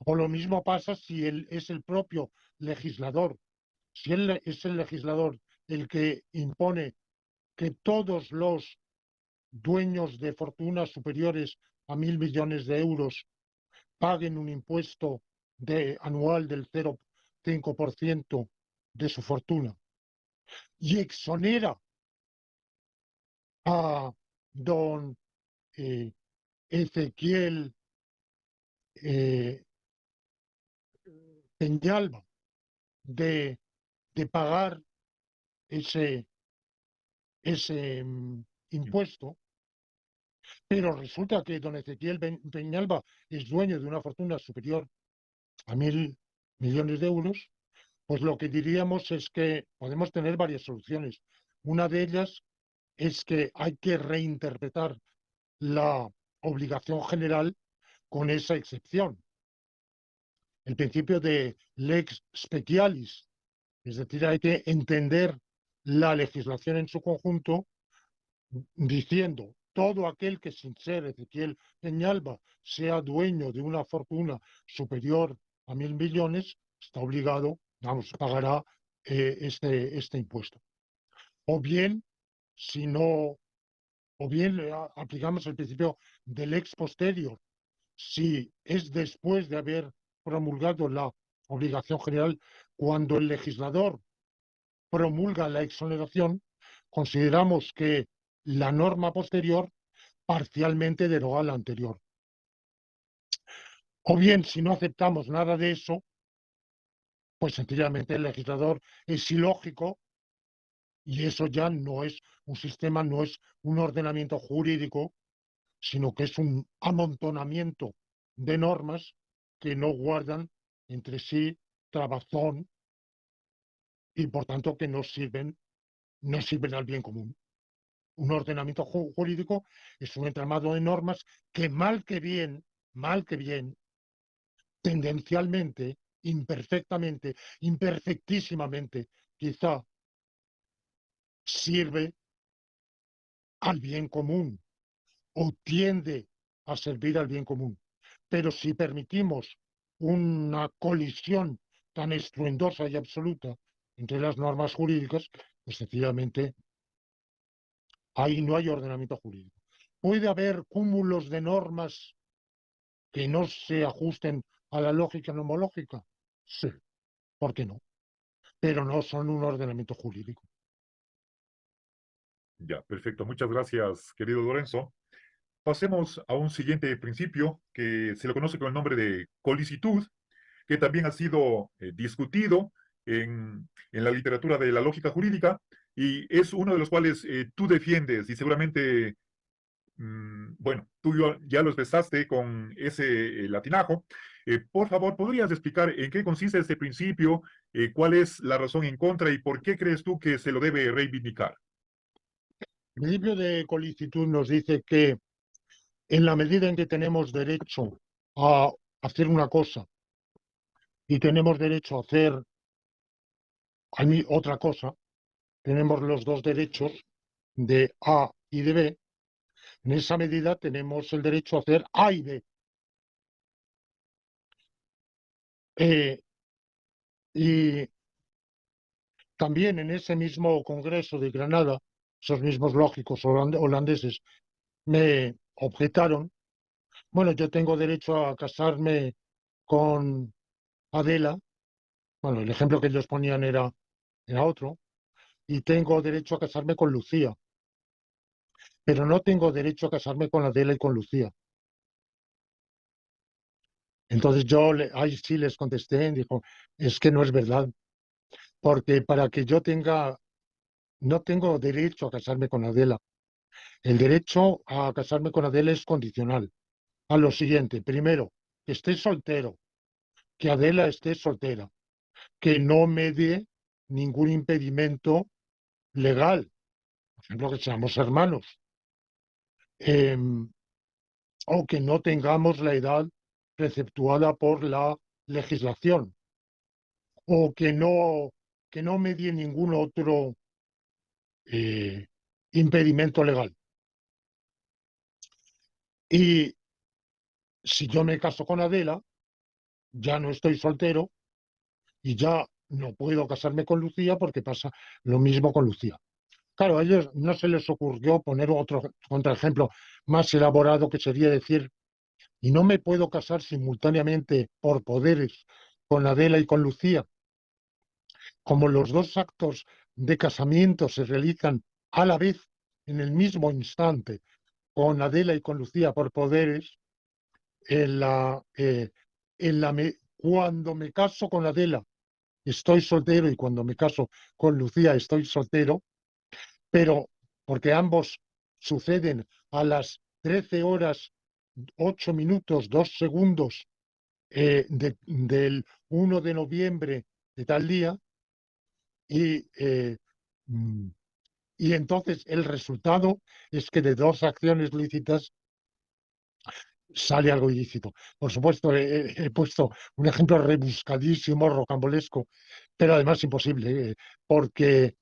O lo mismo pasa si él es el propio legislador, si él es el legislador el que impone que todos los dueños de fortunas superiores a 1.000 millones de euros paguen un impuesto anual del 0,5% de su fortuna y exonera a don eh, Ezequiel eh, Peñalba de, de pagar ese, ese impuesto, pero resulta que don Ezequiel Peñalba es dueño de una fortuna superior a 1.000 millones de euros, pues lo que diríamos es que podemos tener varias soluciones. Una de ellas es que hay que reinterpretar la obligación general con esa excepción. El principio de lex specialis, es decir, hay que entender la legislación en su conjunto diciendo todo aquel que sin ser Ezequiel Peñalba sea dueño de una fortuna superior a 1.000 millones, está obligado, vamos, pagará este impuesto. O bien, si no, o bien aplicamos el principio del ex posterior, si es después de haber promulgado la obligación general, cuando el legislador promulga la exoneración, consideramos que la norma posterior parcialmente deroga la anterior. O bien, si no aceptamos nada de eso, pues sencillamente el legislador es ilógico y eso ya no es un sistema, no es un ordenamiento jurídico, sino que es un amontonamiento de normas que no guardan entre sí trabazón y por tanto que no sirven al bien común. Un ordenamiento jurídico es un entramado de normas que mal que bien, tendencialmente, imperfectamente, imperfectísimamente, quizá sirve al bien común o tiende a servir al bien común. Pero si permitimos una colisión tan estruendosa y absoluta entre las normas jurídicas, pues sencillamente ahí no hay ordenamiento jurídico. Puede haber cúmulos de normas que no se ajusten a la lógica nomológica. Sí, ¿por qué no? Pero no son un ordenamiento jurídico. Ya, perfecto. Muchas gracias, querido Lorenzo. Pasemos a un siguiente principio que se lo conoce con el nombre de colicitud, que también ha sido discutido en la literatura de la lógica jurídica y es uno de los cuales tú defiendes y seguramente, bueno, tú ya lo expresaste con ese latinajo. Por favor, ¿podrías explicar en qué consiste este principio, cuál es la razón en contra y por qué crees tú que se lo debe reivindicar? El principio de colicitud nos dice que en la medida en que tenemos derecho a hacer una cosa y tenemos derecho a hacer otra cosa, tenemos los dos derechos de A y de B, en esa medida tenemos el derecho a hacer A y B. Y también en ese mismo Congreso de Granada, esos mismos lógicos holandeses me objetaron, bueno, yo tengo derecho a casarme con Adela, bueno, el ejemplo que ellos ponían era otro, y tengo derecho a casarme con Lucía, pero no tengo derecho a casarme con Adela y con Lucía. Entonces ahí sí les contesté y dijo, es que no es verdad, porque para que yo tenga no tengo derecho a casarme con Adela. El derecho a casarme con Adela es condicional a lo siguiente. Primero, que esté soltero, que Adela esté soltera, que no me dé ningún impedimento legal, por ejemplo, que seamos hermanos, em, o que no tengamos la edad preceptuada por la legislación, o que no me dé ningún otro eh, impedimento legal. Y si yo me caso con Adela, ya no estoy soltero y ya no puedo casarme con Lucía porque pasa lo mismo con Lucía. Claro, a ellos no se les ocurrió poner otro contraejemplo más elaborado que sería decir, y no me puedo casar simultáneamente por poderes con Adela y con Lucía, como los dos actos de casamiento se realizan a la vez en el mismo instante con Adela y con Lucía por poderes, en la, cuando me caso con Adela estoy soltero y cuando me caso con Lucía estoy soltero, pero porque ambos suceden a las 13 horas, 8 minutos, 2 segundos del 1 de noviembre de tal día, y, mm, y entonces el resultado es que de dos acciones lícitas sale algo ilícito. Por supuesto, he puesto un ejemplo rebuscadísimo, rocambolesco, pero además imposible, porque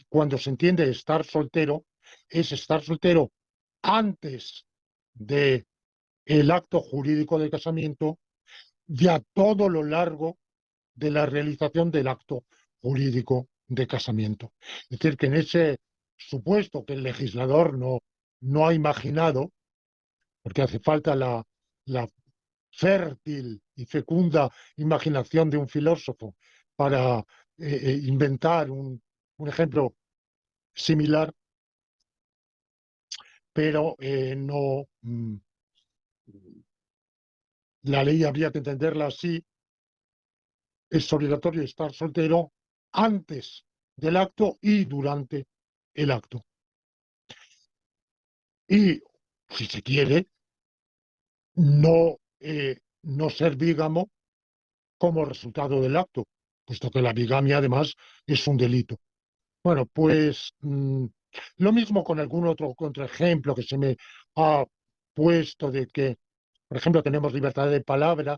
cuando se entiende estar soltero, es estar soltero antes de el acto jurídico de casamiento y a todo lo largo de la realización del acto jurídico de casamiento. Es decir, que en ese supuesto que el legislador no ha imaginado, porque hace falta la fértil y fecunda imaginación de un filósofo para inventar un ejemplo similar, pero no, la ley habría que entenderla así, es obligatorio estar soltero antes del acto y durante el acto. Y, si se quiere, no ser bígamo como resultado del acto, puesto que la bigamia además es un delito. Bueno, pues lo mismo con algún otro contraejemplo que se me ha puesto de que, por ejemplo, tenemos libertad de palabra,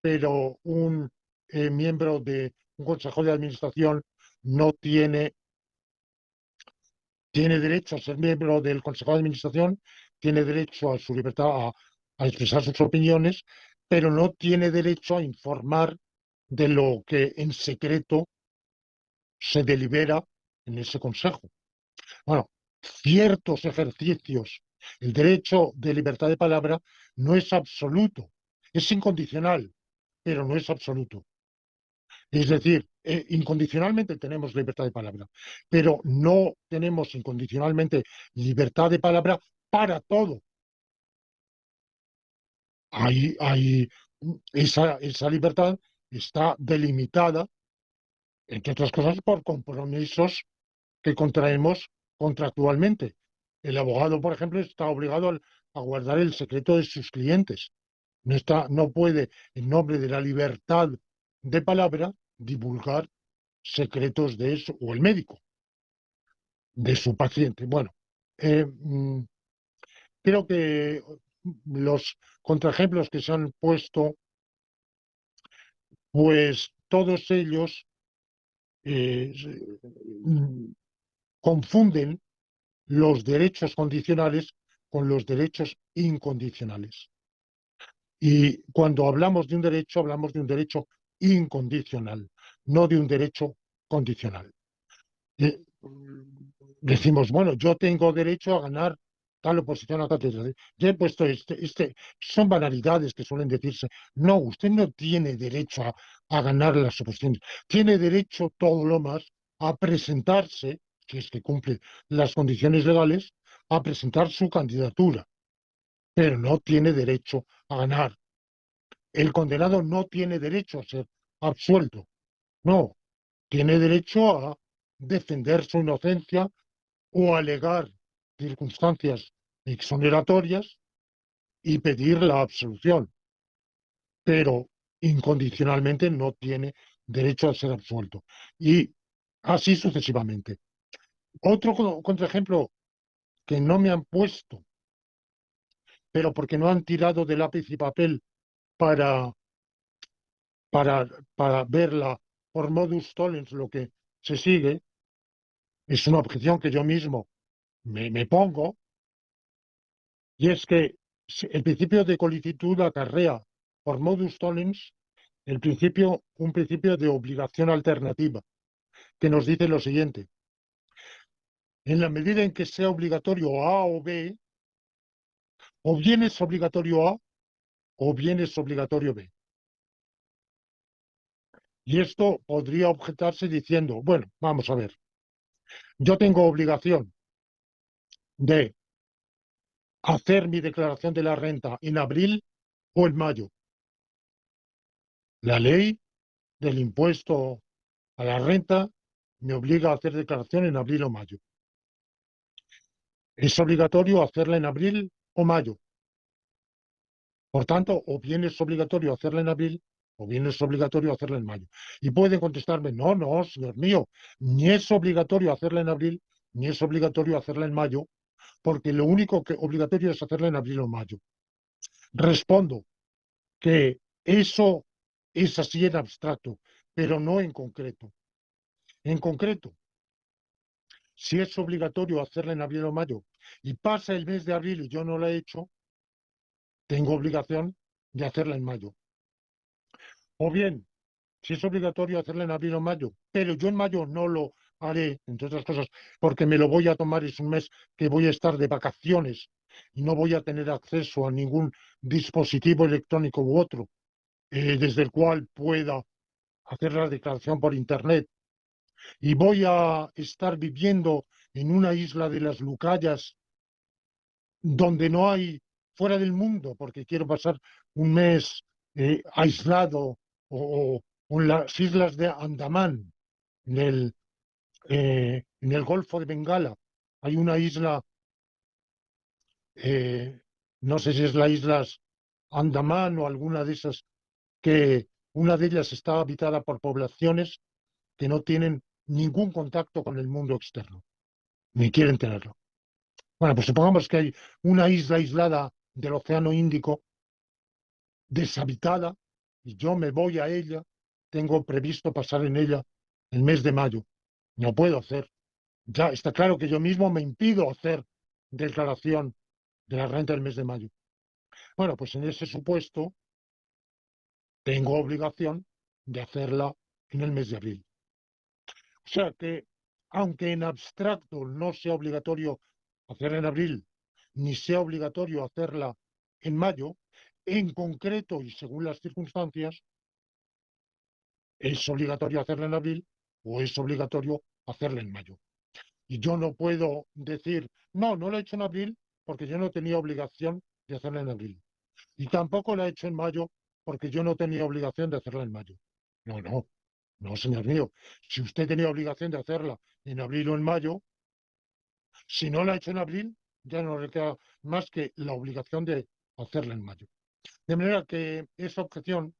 pero un miembro de un consejo de administración no tiene derecho a ser miembro del consejo de administración, tiene derecho a su libertad a expresar sus opiniones, pero no tiene derecho a informar de lo que en secreto se delibera en ese consejo. Bueno, ciertos ejercicios, el derecho de libertad de palabra no es absoluto, es incondicional, pero no es absoluto. Es decir, incondicionalmente tenemos libertad de palabra, pero no tenemos incondicionalmente libertad de palabra para todo. Esa libertad está delimitada, entre otras cosas, por compromisos que contraemos contractualmente. El abogado, por ejemplo, está obligado a guardar el secreto de sus clientes. No puede, en nombre de la libertad de palabra, divulgar secretos de eso, o el médico, de su paciente. Bueno, eh, mm, creo que los contraejemplos que se han puesto, pues todos ellos eh, mm, confunden los derechos condicionales con los derechos incondicionales. Y cuando hablamos de un derecho incondicional, no de un derecho condicional. Eh, Decimos, bueno, yo tengo derecho a ganar tal oposición a cátedra. Yo he puesto son banalidades que suelen decirse. No, usted no tiene derecho a ganar las oposiciones. Tiene derecho todo lo más a presentarse, si es que cumple las condiciones legales, a presentar su candidatura, pero no tiene derecho a ganar. El condenado no tiene derecho a ser absuelto. No, tiene derecho a defender su inocencia o alegar circunstancias exoneratorias y pedir la absolución, pero incondicionalmente no tiene derecho a ser absuelto. Y así sucesivamente. Otro contraejemplo que no me han puesto, pero porque no han tirado de lápiz y papel para, para, para verla por modus tollens lo que se sigue, es una objeción que yo mismo me pongo, y es que el principio de colicitud acarrea por modus tollens un principio de obligación alternativa, que nos dice lo siguiente: en la medida en que sea obligatorio A o B, o bien es obligatorio A o bien es obligatorio B. Y esto podría objetarse diciendo, bueno, vamos a ver, yo tengo obligación de hacer mi declaración de la renta en abril o en mayo. La ley del impuesto a la renta me obliga a hacer declaración en abril o mayo. Es obligatorio hacerla en abril o mayo. Por tanto, o bien es obligatorio hacerla en abril o bien es obligatorio hacerla en mayo. Y pueden contestarme, no, no, señor mío, ni es obligatorio hacerla en abril, ni es obligatorio hacerla en mayo, porque lo único que obligatorio es hacerla en abril o mayo. Respondo que eso es así en abstracto, pero no en concreto. En concreto, si es obligatorio hacerla en abril o mayo y pasa el mes de abril y yo no la he hecho, tengo obligación de hacerla en mayo. O bien, si es obligatorio hacerla en abril o mayo, pero yo en mayo no lo haré, entre otras cosas, porque me lo voy a tomar, es un mes que voy a estar de vacaciones y no voy a tener acceso a ningún dispositivo electrónico u otro desde el cual pueda hacer la declaración por Internet, y voy a estar viviendo en una isla de las Lucayas donde no hay fuera del mundo, porque quiero pasar un mes aislado, o en las islas de Andamán, en el Golfo de Bengala. Hay una isla, eh, no sé si es la isla Andamán o alguna de esas, que una de ellas está habitada por poblaciones que no tienen ningún contacto con el mundo externo, ni quieren tenerlo. Bueno, pues supongamos que hay una isla aislada del Océano Índico, deshabitada, y yo me voy a ella, tengo previsto pasar en ella el mes de mayo. No puedo hacer. Ya está claro que yo mismo me impido hacer declaración de la renta del mes de mayo. Bueno, pues en ese supuesto tengo obligación de hacerla en el mes de abril. O sea que, aunque en abstracto no sea obligatorio hacerla en abril, ni sea obligatorio hacerla en mayo, en concreto y según las circunstancias, es obligatorio hacerla en abril o es obligatorio hacerla en mayo. Y yo no puedo decir, no, no lo he hecho en abril porque yo no tenía obligación de hacerla en abril. Y tampoco la he hecho en mayo porque yo no tenía obligación de hacerla en mayo. No, no, no, señor mío. Si usted tenía obligación de hacerla en abril o en mayo, si no la ha hecho en abril, ya no le queda más que la obligación de hacerla en mayo. De manera que esa objeción,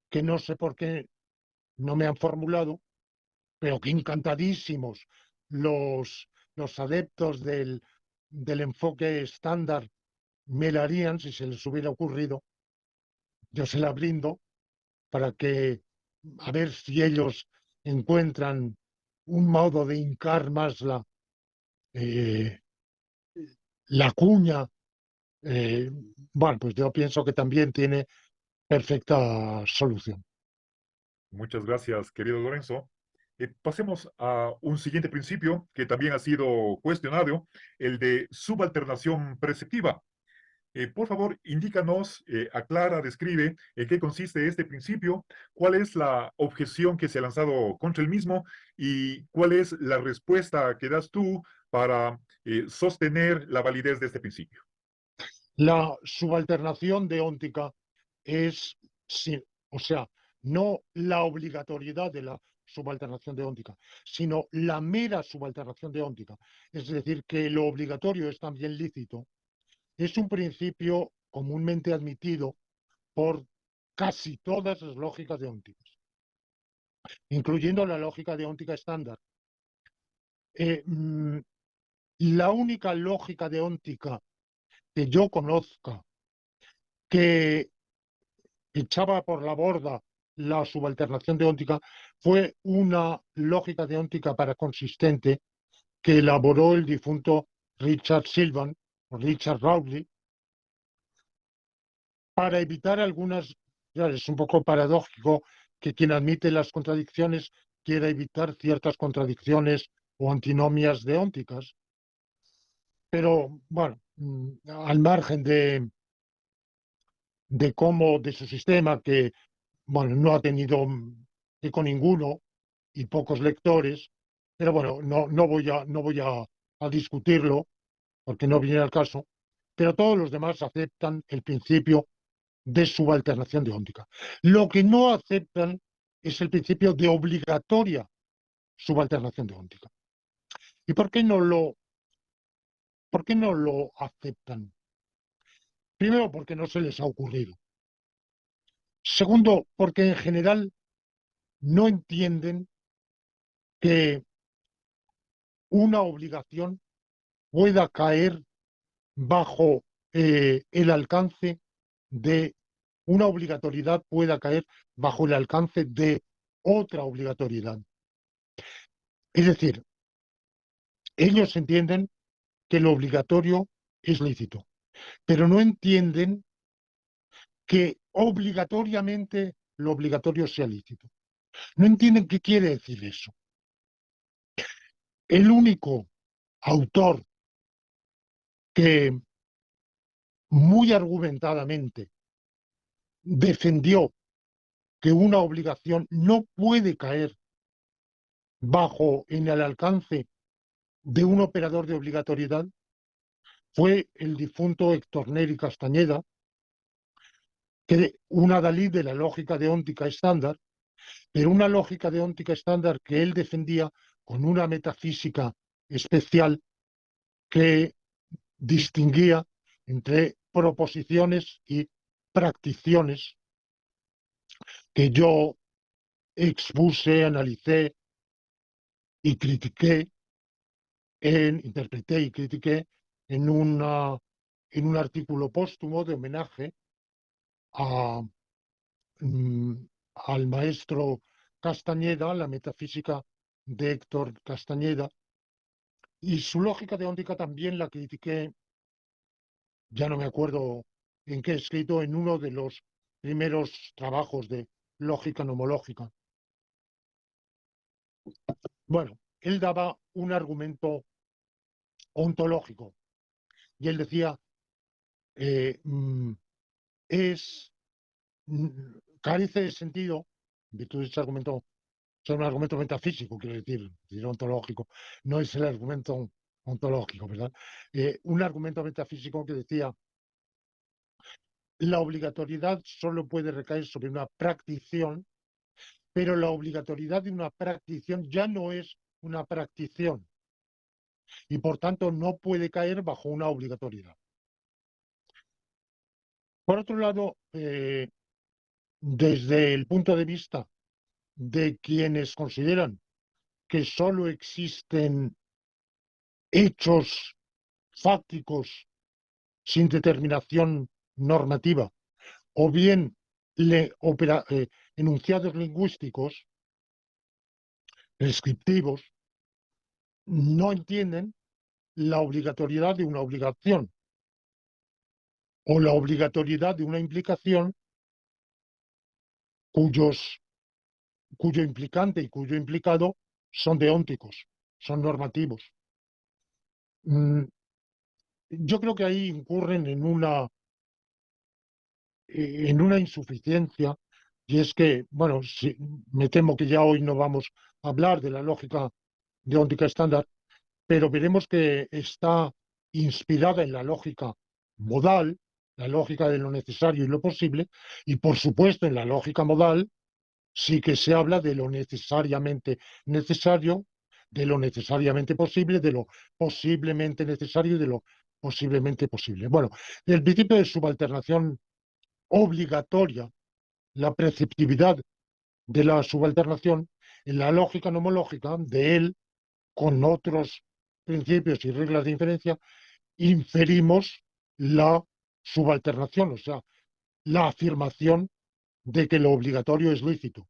que no sé por qué no me han formulado, pero que encantadísimos los adeptos del enfoque estándar me la harían si se les hubiera ocurrido, yo se la brindo para que, a ver si ellos encuentran un modo de hincar más eh, la cuña. eh, bueno, pues yo pienso que también tiene perfecta solución. Muchas gracias, querido Lorenzo. Pasemos a un siguiente principio que también ha sido cuestionado, el de subalternación preceptiva. Por favor, indícanos, aclara, describe en qué consiste este principio, cuál es la objeción que se ha lanzado contra el mismo y cuál es la respuesta que das tú para sostener la validez de este principio. La subalternación deóntica es, o sea, no la obligatoriedad de la subalternación deóntica, sino la mera subalternación deóntica, es decir, que lo obligatorio es también lícito, es un principio comúnmente admitido por casi todas las lógicas deónticas, incluyendo la lógica deóntica estándar. La única lógica deóntica que yo conozca que echaba por la borda la subalternación deóntica fue una lógica deóntica paraconsistente que elaboró el difunto Richard Sylvan o Richard Rowley para evitar algunas. Ya, es un poco paradójico que quien admite las contradicciones quiera evitar ciertas contradicciones o antinomias deónticas, pero bueno, al margen de cómo, de su sistema, que bueno, no ha tenido eco ninguno y pocos lectores, pero bueno, no voy a discutirlo porque no viene al caso, pero todos los demás aceptan el principio de subalternación deóntica. Lo que no aceptan es el principio de obligatoria subalternación deóntica. ¿Y por qué no lo aceptan? Primero, porque no se les ha ocurrido. Segundo, porque en general no entienden que una obligación pueda caer bajo el alcance de una obligatoriedad, pueda caer bajo el alcance de otra obligatoriedad. Es decir, ellos entienden que lo obligatorio es lícito, pero no entienden que obligatoriamente lo obligatorio sea lícito. No entienden qué quiere decir eso. El único autor que muy argumentadamente defendió que una obligación no puede caer bajo en el alcance de un operador de obligatoriedad fue el difunto Héctor Neri Castañeda, que una adalid de la lógica deóntica estándar, pero una lógica deóntica estándar que él defendía con una metafísica especial que distinguía entre proposiciones y practiciones que yo expuse, analicé y critiqué, interpreté y critiqué en un artículo póstumo de homenaje a, mm, al maestro Castañeda, la metafísica de Héctor Castañeda, y su lógica deóntica también la critiqué, ya no me acuerdo en qué escrito, en uno de los primeros trabajos de lógica nomológica. Bueno, él daba un argumento ontológico y él decía, eh, mm, es, mm, carece de sentido, en virtud de ese argumento, es un argumento metafísico, quiero decir ontológico, no es el argumento ontológico, ¿verdad? Un argumento metafísico que decía, la obligatoriedad solo puede recaer sobre una practición, pero la obligatoriedad de una practición ya no es una practición y por tanto no puede caer bajo una obligatoriedad. Por otro lado, desde el punto de vista de quienes consideran que solo existen hechos fácticos sin determinación normativa o bien enunciados lingüísticos prescriptivos, no entienden la obligatoriedad de una obligación o la obligatoriedad de una implicación cuyo implicante y cuyo implicado son deónticos, son normativos. Yo creo que ahí incurren en una insuficiencia, y es que, bueno, me temo que ya hoy no vamos a hablar de la lógica deóntica estándar, pero veremos que está inspirada en la lógica modal, la lógica de lo necesario y lo posible, y por supuesto en la lógica modal sí que se habla de lo necesariamente necesario, de lo necesariamente posible, de lo posiblemente necesario y de lo posiblemente posible. Bueno, el principio de subalternación obligatoria, la preceptividad de la subalternación, en la lógica nomológica de él, con otros principios y reglas de inferencia, inferimos la subalternación, o sea, la afirmación de que lo obligatorio es lícito.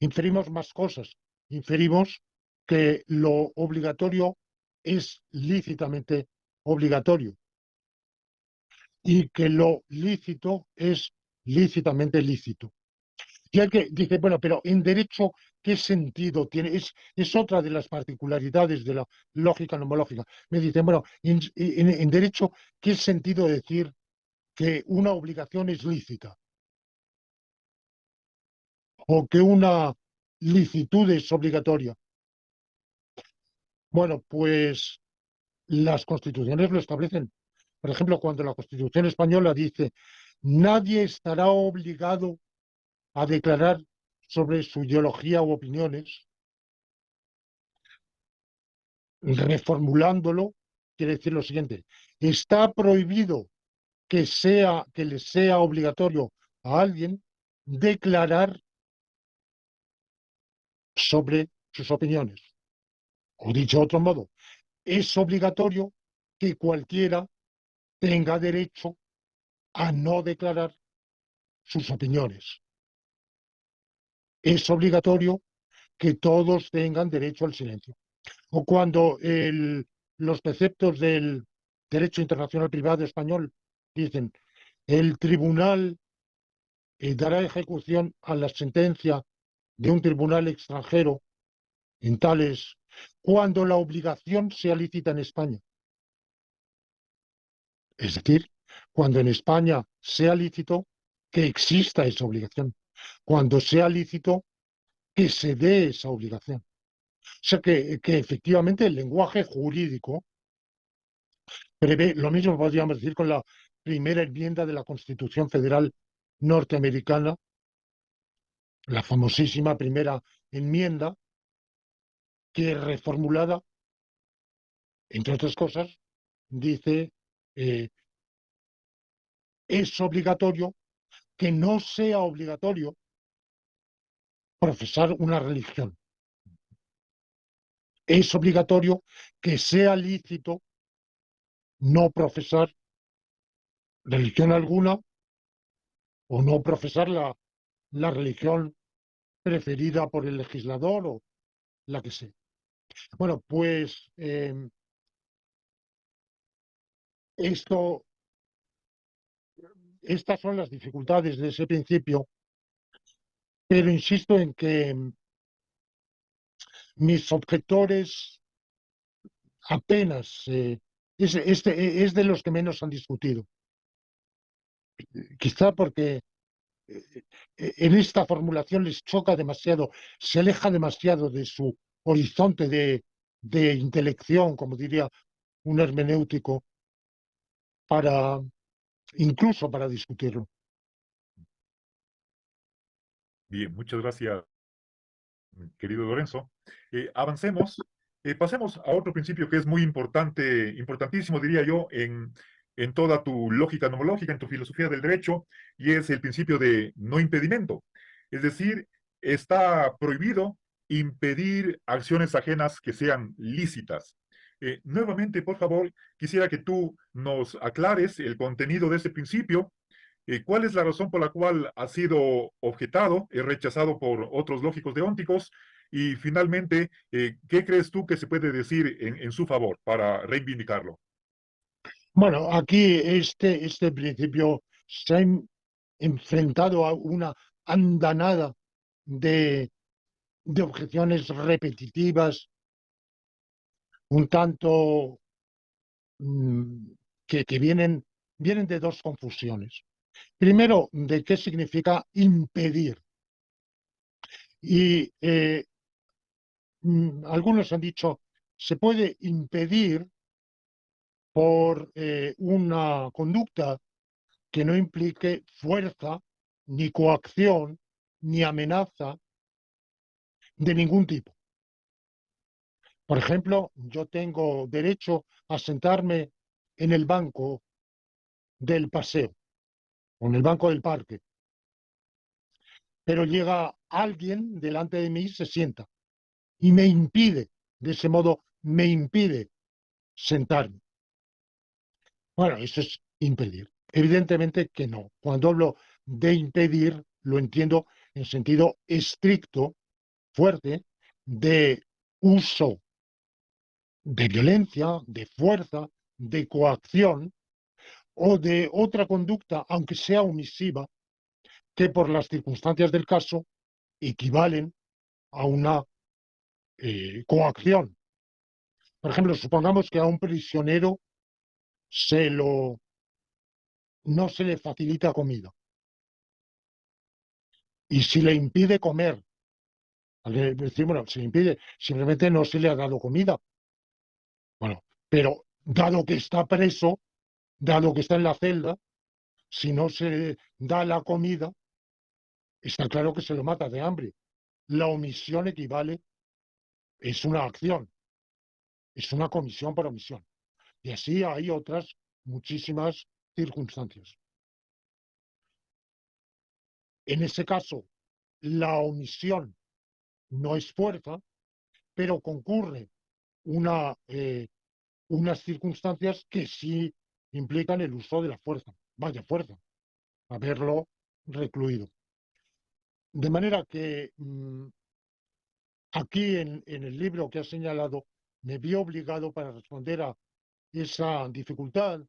Inferimos más cosas. Inferimos que lo obligatorio es lícitamente obligatorio y que lo lícito es lícitamente lícito. Y hay que, dice, bueno, pero en derecho, ¿qué sentido tiene? Es otra de las particularidades de la lógica nomológica. Me dicen, bueno, en derecho, ¿qué sentido decir que una obligación es lícita o que una licitud es obligatoria? Bueno, pues las constituciones lo establecen. Por ejemplo, cuando la Constitución española dice nadie estará obligado a declarar sobre su ideología u opiniones, reformulándolo, quiere decir lo siguiente: está prohibido que le sea obligatorio a alguien declarar sobre sus opiniones. O dicho de otro modo, es obligatorio que cualquiera tenga derecho a no declarar sus opiniones. Es obligatorio que todos tengan derecho al silencio. O cuando los preceptos del derecho internacional privado español dicen el tribunal dará ejecución a la sentencia de un tribunal extranjero en tales cuando la obligación sea lícita en España. Es decir, cuando en España sea lícito que exista esa obligación, cuando sea lícito que se dé esa obligación. O sea que efectivamente el lenguaje jurídico prevé, lo mismo podríamos decir con la primera enmienda de la Constitución Federal norteamericana, la famosísima primera enmienda, que reformulada, entre otras cosas, dice eh, es obligatorio que no sea obligatorio profesar una religión. Es obligatorio que sea lícito no profesar religión alguna o no profesar la religión preferida por el legislador o la que sea. Bueno, pues esto, estas son las dificultades de ese principio, pero insisto en que mis objetores apenas es de los que menos han discutido. Quizá porque en esta formulación les choca demasiado, se aleja demasiado de su horizonte de intelección, como diría un hermenéutico, para incluso para discutirlo. Bien, muchas gracias, querido Lorenzo. Avancemos, pasemos a otro principio que es muy importante, importantísimo, diría yo, en toda tu lógica nomológica, en tu filosofía del derecho, y es el principio de no impedimento. Es decir, está prohibido impedir acciones ajenas que sean lícitas. Nuevamente, por favor, quisiera que tú nos aclares el contenido de ese principio. ¿Cuál es la razón por la cual ha sido objetado, rechazado por otros lógicos deónticos? Y finalmente, ¿qué crees tú que se puede decir en su favor para reivindicarlo? Bueno, aquí este principio se ha enfrentado a una andanada de, de objeciones repetitivas, un tanto mm, que vienen de dos confusiones. Primero, de qué significa impedir. Y algunos han dicho, se puede impedir por una conducta que no implique fuerza ni coacción ni amenaza de ningún tipo. Por ejemplo, yo tengo derecho a sentarme en el banco del paseo o en el banco del parque, pero llega alguien delante de mí, se sienta y me impide, de ese modo, me impide sentarme. Bueno, eso es impedir. Evidentemente que no. Cuando hablo de impedir, lo entiendo en sentido estricto, fuerte, de uso de violencia, de fuerza, de coacción o de otra conducta, aunque sea omisiva, que por las circunstancias del caso equivalen a una coacción. Por ejemplo, supongamos que a un prisionero se lo, no se le facilita comida y si le impide comer, decir, bueno, se le impide, simplemente no se le ha dado comida. Bueno, pero dado que está preso, dado que está en la celda, si no se da la comida, está claro que se lo mata de hambre. La omisión equivale, es una acción, es una comisión por omisión. Y así hay otras muchísimas circunstancias. En ese caso, la omisión no es fuerza, pero concurre una, unas circunstancias que sí implican el uso de la fuerza. Vaya fuerza, haberlo recluido. De manera que aquí en el libro que ha señalado me vi obligado para responder a esa dificultad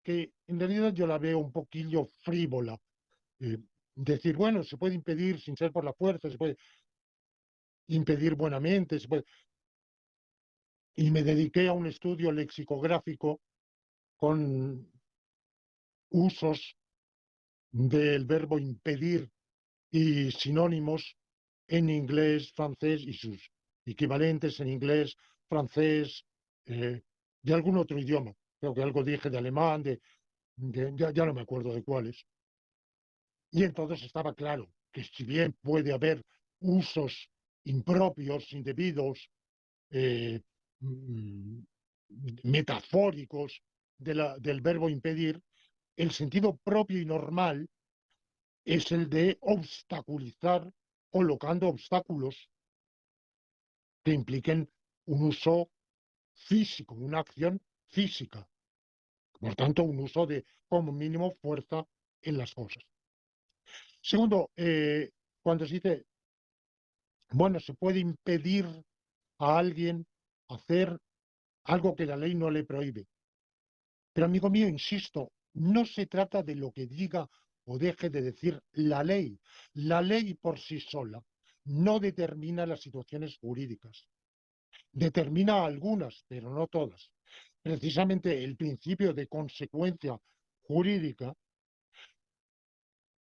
que en realidad yo la veo un poquillo frívola. Eh, decir, bueno, se puede impedir sin ser por la fuerza, se puede impedir buenamente, se puede... Y me dediqué a un estudio lexicográfico con usos del verbo impedir y sinónimos en inglés, francés y sus equivalentes en inglés, francés, de algún otro idioma. Creo que algo dije de alemán, ya no me acuerdo de cuáles. Y entonces estaba claro que si bien puede haber usos impropios, indebidos, eh, mm, metafóricos del verbo impedir, el sentido propio y normal es el de obstaculizar colocando obstáculos que impliquen un uso físico, una acción física. Por tanto, un uso de, como mínimo, fuerza en las cosas. Segundo, cuando se dice, bueno, se puede impedir a alguien hacer algo que la ley no le prohíbe. Pero, amigo mío, insisto, no se trata de lo que diga o deje de decir la ley. La ley por sí sola no determina las situaciones jurídicas. Determina algunas, pero no todas. Precisamente el principio de consecuencia jurídica,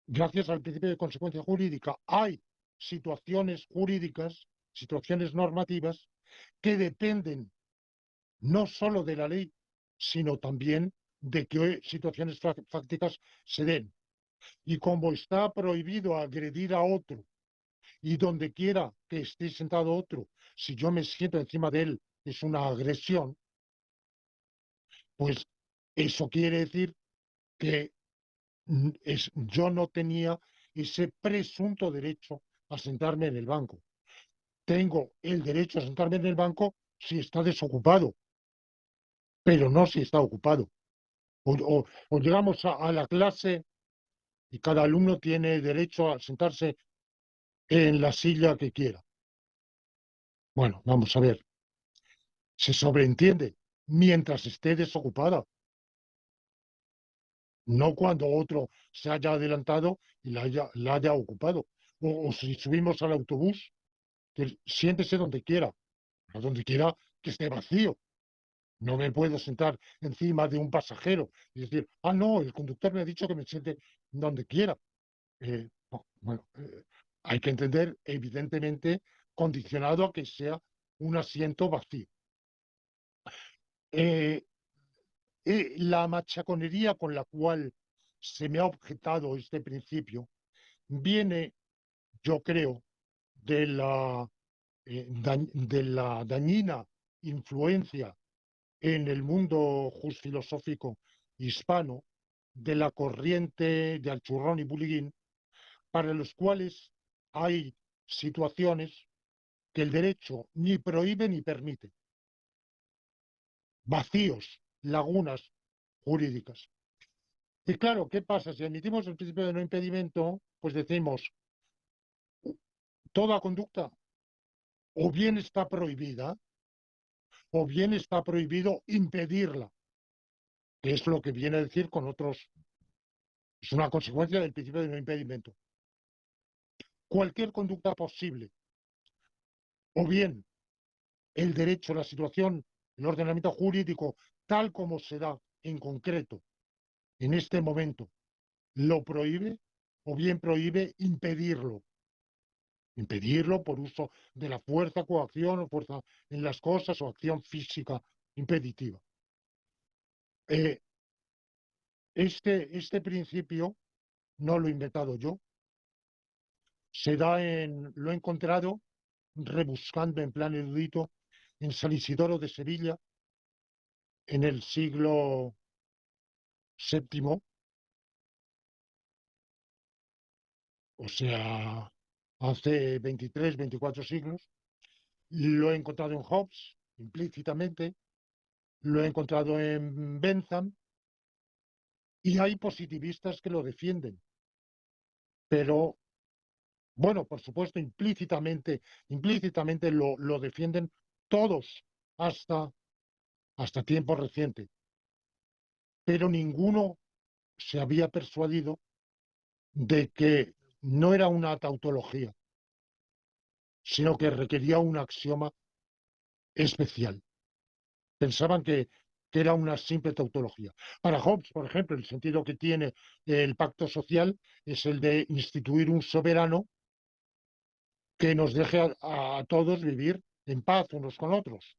gracias al principio de consecuencia jurídica, hay situaciones jurídicas, situaciones normativas, que dependen no solo de la ley, sino también de que situaciones fácticas se den. Y como está prohibido agredir a otro, y donde quiera que esté sentado otro, si yo me siento encima de él, es una agresión, pues eso quiere decir que yo no tenía ese presunto derecho a sentarme en el banco. Tengo el derecho a sentarme en el banco si está desocupado, pero no si está ocupado. O llegamos a la clase y cada alumno tiene derecho a sentarse en la silla que quiera. Bueno, vamos a ver. Se sobreentiende mientras esté desocupada, no cuando otro se haya adelantado y la haya ocupado. O si subimos al autobús, que siéntese donde quiera, a donde quiera que esté vacío. No me puedo sentar encima de un pasajero y decir, ah, no, el conductor me ha dicho que me siente donde quiera. No, bueno, hay que entender, evidentemente, condicionado a que sea un asiento vacío. Eh, la machaconería con la cual se me ha objetado este principio viene yo creo, de la dañina influencia en el mundo filosófico hispano de la corriente de Alchurrón y Bullivín, para los cuales hay situaciones que el derecho ni prohíbe ni permite, vacíos, lagunas jurídicas. Y claro, ¿qué pasa? Si admitimos el principio de no impedimento, pues decimos, toda conducta o bien está prohibida o bien está prohibido impedirla, que es lo que viene a decir con otros, es una consecuencia del principio de no impedimento. Cualquier conducta posible, o bien el derecho, la situación, el ordenamiento jurídico, tal como se da en concreto en este momento, lo prohíbe, o bien prohíbe impedirlo. Impedirlo por uso de la fuerza, coacción o fuerza en las cosas o acción física impeditiva. Este principio no lo he inventado yo, lo he encontrado rebuscando en plan erudito en San Isidoro de Sevilla en el siglo VII, o sea, hace 23, 24 siglos. Lo he encontrado en Hobbes, implícitamente, lo he encontrado en Bentham, y hay positivistas que lo defienden, pero bueno, por supuesto, implícitamente lo defienden todos hasta tiempo reciente, pero ninguno se había persuadido de que no era una tautología, sino que requería un axioma especial. Pensaban que era una simple tautología. Para Hobbes, por ejemplo, el sentido que tiene el pacto social es el de instituir un soberano que nos deje a todos vivir en paz unos con otros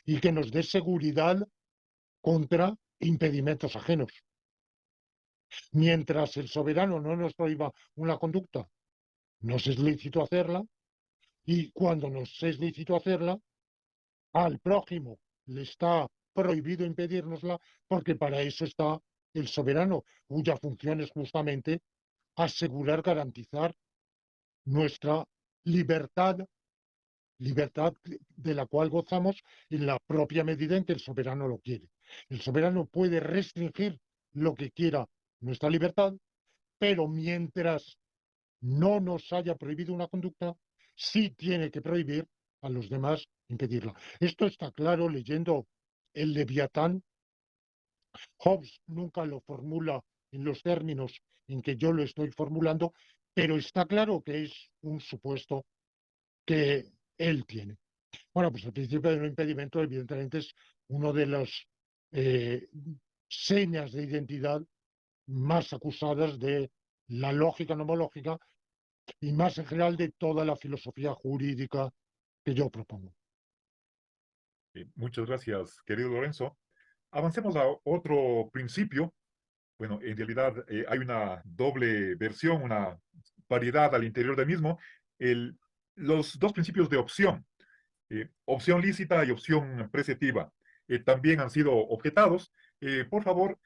y que nos dé seguridad contra impedimentos ajenos. Mientras el soberano no nos prohíba una conducta, nos es lícito hacerla, y cuando nos es lícito hacerla, al prójimo le está prohibido impedírnosla, porque para eso está el soberano, cuya función es justamente asegurar, garantizar nuestra libertad, libertad de la cual gozamos en la propia medida en que el soberano lo quiere. El soberano puede restringir lo que quiera nuestra libertad, pero mientras no nos haya prohibido una conducta, sí tiene que prohibir a los demás impedirla. Esto está claro leyendo el Leviatán. Hobbes nunca lo formula en los términos en que yo lo estoy formulando, pero está claro que es un supuesto que él tiene. Bueno, pues el principio de no impedimento, evidentemente, es uno de las eh, señas de identidad más acusadas de la lógica nomológica y más en general de toda la filosofía jurídica que yo propongo. Muchas gracias, querido Lorenzo. Avancemos a otro principio. Bueno, en realidad hay una doble versión, una variedad al interior del mismo. El- los dos principios de opción, opción lícita y opción preceptiva, también han sido objetados. Por favor,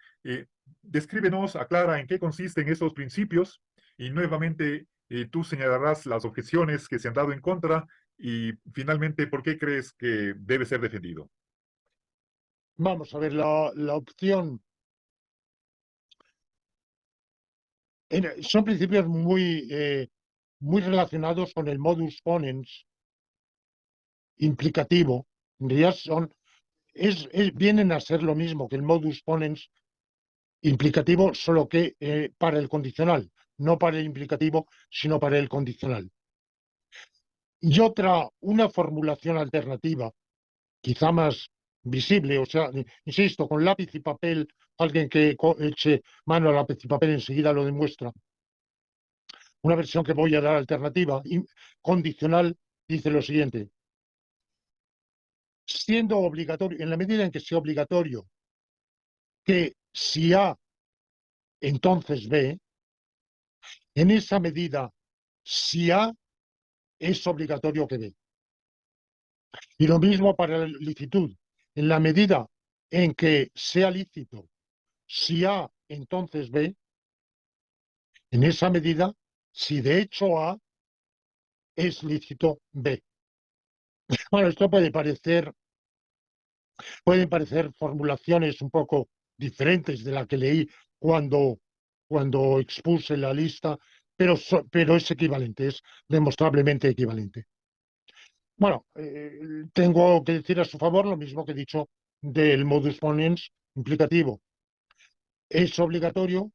descríbenos, aclara en qué consisten estos principios y nuevamente tú señalarás las objeciones que se han dado en contra y finalmente por qué crees que debe ser defendido. Vamos a ver, la opción. Son principios muy relacionados con el modus ponens implicativo. En realidad vienen a ser lo mismo que el modus ponens implicativo, solo que para el condicional, no para el implicativo, sino para el condicional. Y una formulación alternativa, quizá más visible, o sea, insisto, con lápiz y papel, alguien que eche mano a lápiz y papel enseguida lo demuestra. Una versión que voy a dar alternativa, condicional, dice lo siguiente: siendo obligatorio, en la medida en que sea obligatorio que si A, entonces B, en esa medida si A es obligatorio que B. Y lo mismo para la licitud. En la medida en que sea lícito, si A, entonces B, en esa medida, si de hecho A es lícito B. Bueno, esto pueden parecer formulaciones un poco diferentes de la que leí cuando expuse la lista, pero es equivalente, es demostrablemente equivalente. Bueno, tengo que decir a su favor lo mismo que he dicho del modus ponens implicativo. Es obligatorio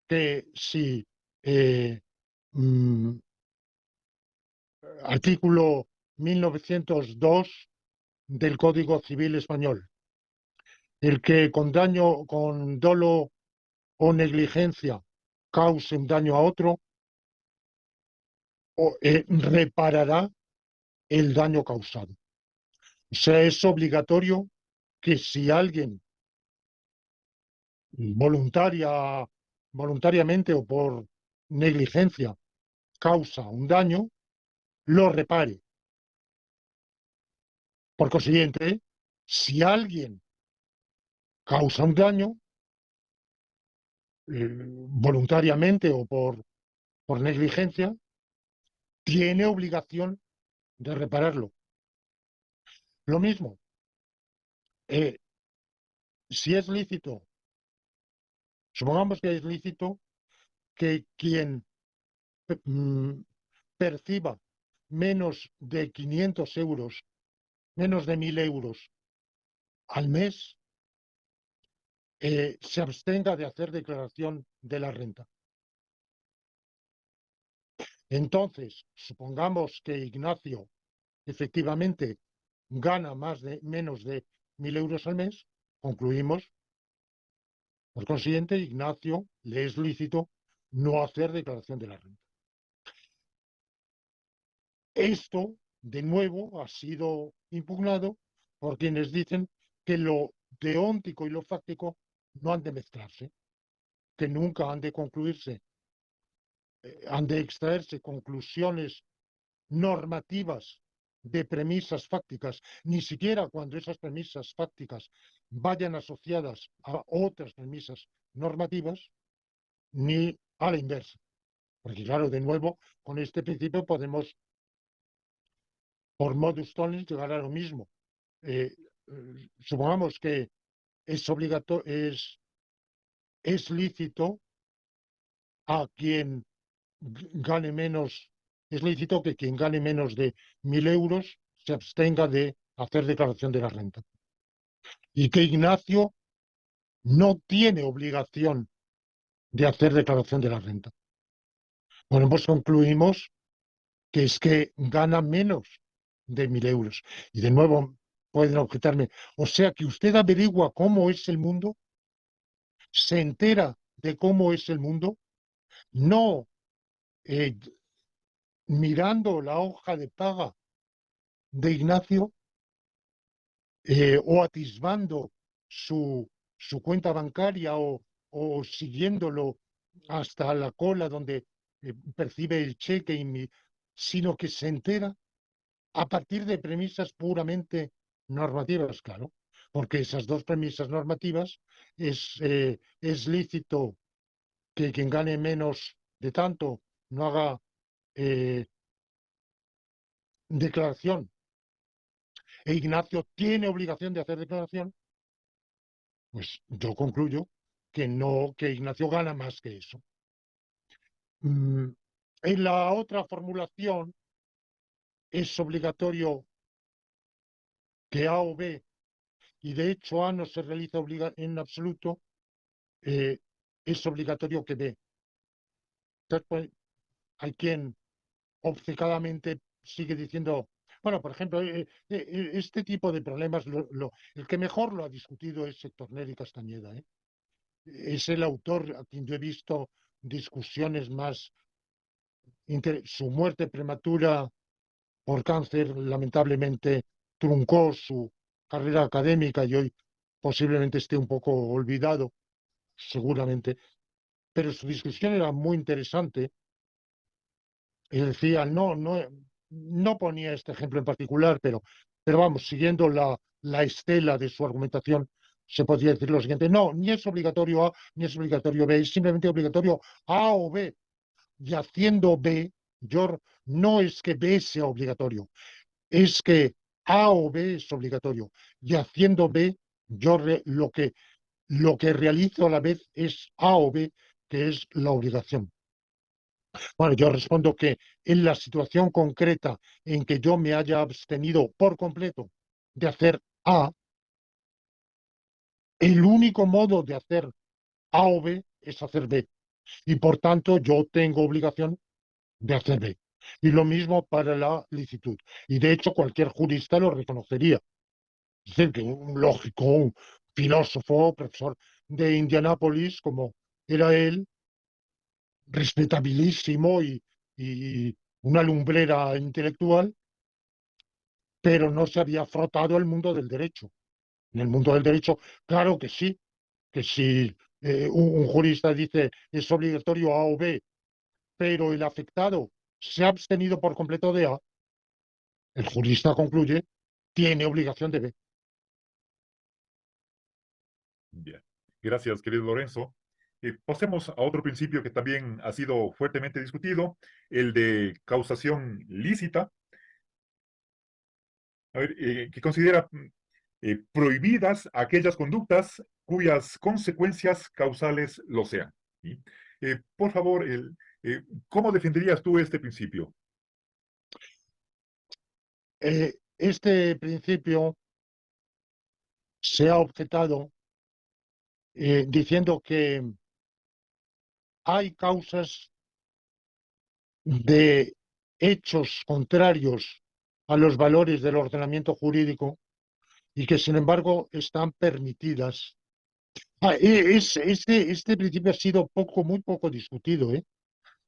que si eh, mm, artículo 1902 del Código Civil Español, el que con daño, con dolo o negligencia cause un daño a otro, reparará el daño causado. O sea, es obligatorio que si alguien voluntariamente o por negligencia causa un daño, lo repare. Por consiguiente, si alguien causa un daño, voluntariamente o por negligencia, tiene obligación de repararlo. Lo mismo, eh, si es lícito, supongamos que es lícito que quien mm, perciba menos de 500 euros, menos de 1.000 euros al mes, se abstenga de hacer declaración de la renta. Entonces, supongamos que Ignacio efectivamente gana menos de 1.000 euros al mes, concluimos, por consiguiente, Ignacio le es lícito no hacer declaración de la renta. Esto, de nuevo, ha sido impugnado por quienes dicen que lo deóntico y lo fáctico no han de mezclarse, que nunca han de concluirse, han de extraerse conclusiones normativas de premisas fácticas, ni siquiera cuando esas premisas fácticas vayan asociadas a otras premisas normativas, ni a la inversa. Porque claro, de nuevo, con este principio podemos, por modus tollens, llegar a lo mismo. Supongamos que es obligatorio, es lícito a quien gane menos, es lícito que quien gane menos de 1.000 euros se abstenga de hacer declaración de la renta. Y que Ignacio no tiene obligación de hacer declaración de la renta. Bueno, pues concluimos que es que gana menos de 1.000 euros. Y de nuevo pueden objetarme, o sea que usted averigua cómo es el mundo, se entera de cómo es el mundo, no eh, mirando la hoja de paga de Ignacio o atisbando su cuenta bancaria o siguiéndolo hasta la cola donde percibe el cheque, sino que se entera a partir de premisas puramente normativas, claro, porque esas dos premisas normativas es lícito que quien gane menos de tanto no haga eh, declaración e Ignacio tiene obligación de hacer declaración, pues yo concluyo que no, que Ignacio gana más que eso. En la otra formulación es obligatorio que A o B, y de hecho A no se realiza en absoluto, eh, es obligatorio que B. Entonces, pues, hay quien obcecadamente sigue diciendo, bueno, por ejemplo, este tipo de problemas, el que mejor lo ha discutido es Héctor Neri Castañeda, ¿eh? Es el autor a quien yo he visto discusiones más. Su muerte prematura por cáncer lamentablemente truncó su carrera académica y hoy posiblemente esté un poco olvidado, seguramente, pero su discusión era muy interesante decía, no ponía este ejemplo en particular, pero vamos, siguiendo la estela de su argumentación, se podría decir lo siguiente: no, ni es obligatorio A ni es obligatorio B, es simplemente obligatorio A o B. Y haciendo B, yo no es que B sea obligatorio, es que A o B es obligatorio. Y haciendo B, lo que realizo a la vez es A o B, que es la obligación. Bueno, yo respondo que en la situación concreta en que yo me haya abstenido por completo de hacer A, el único modo de hacer A o B es hacer B. Y por tanto yo tengo obligación de hacer B. Y lo mismo para la licitud. Y de hecho cualquier jurista lo reconocería. Es decir, que un lógico, un filósofo, profesor de Indianápolis, como era él, respetabilísimo y una lumbrera intelectual, pero no se había frotado al mundo del derecho. En el mundo del derecho, claro que si un jurista dice es obligatorio A o B, pero el afectado se ha abstenido por completo de A, el jurista concluye, tiene obligación de B. Bien. Gracias, querido Lorenzo. Pasemos a otro principio que también ha sido fuertemente discutido, el de causación lícita. A ver, que considera prohibidas aquellas conductas cuyas consecuencias causales lo sean. ¿Sí? Por favor, ¿cómo defenderías tú este principio? Este principio se ha objetado diciendo que hay causas de hechos contrarios a los valores del ordenamiento jurídico y que sin embargo están permitidas. Este principio ha sido muy poco discutido, ¿eh?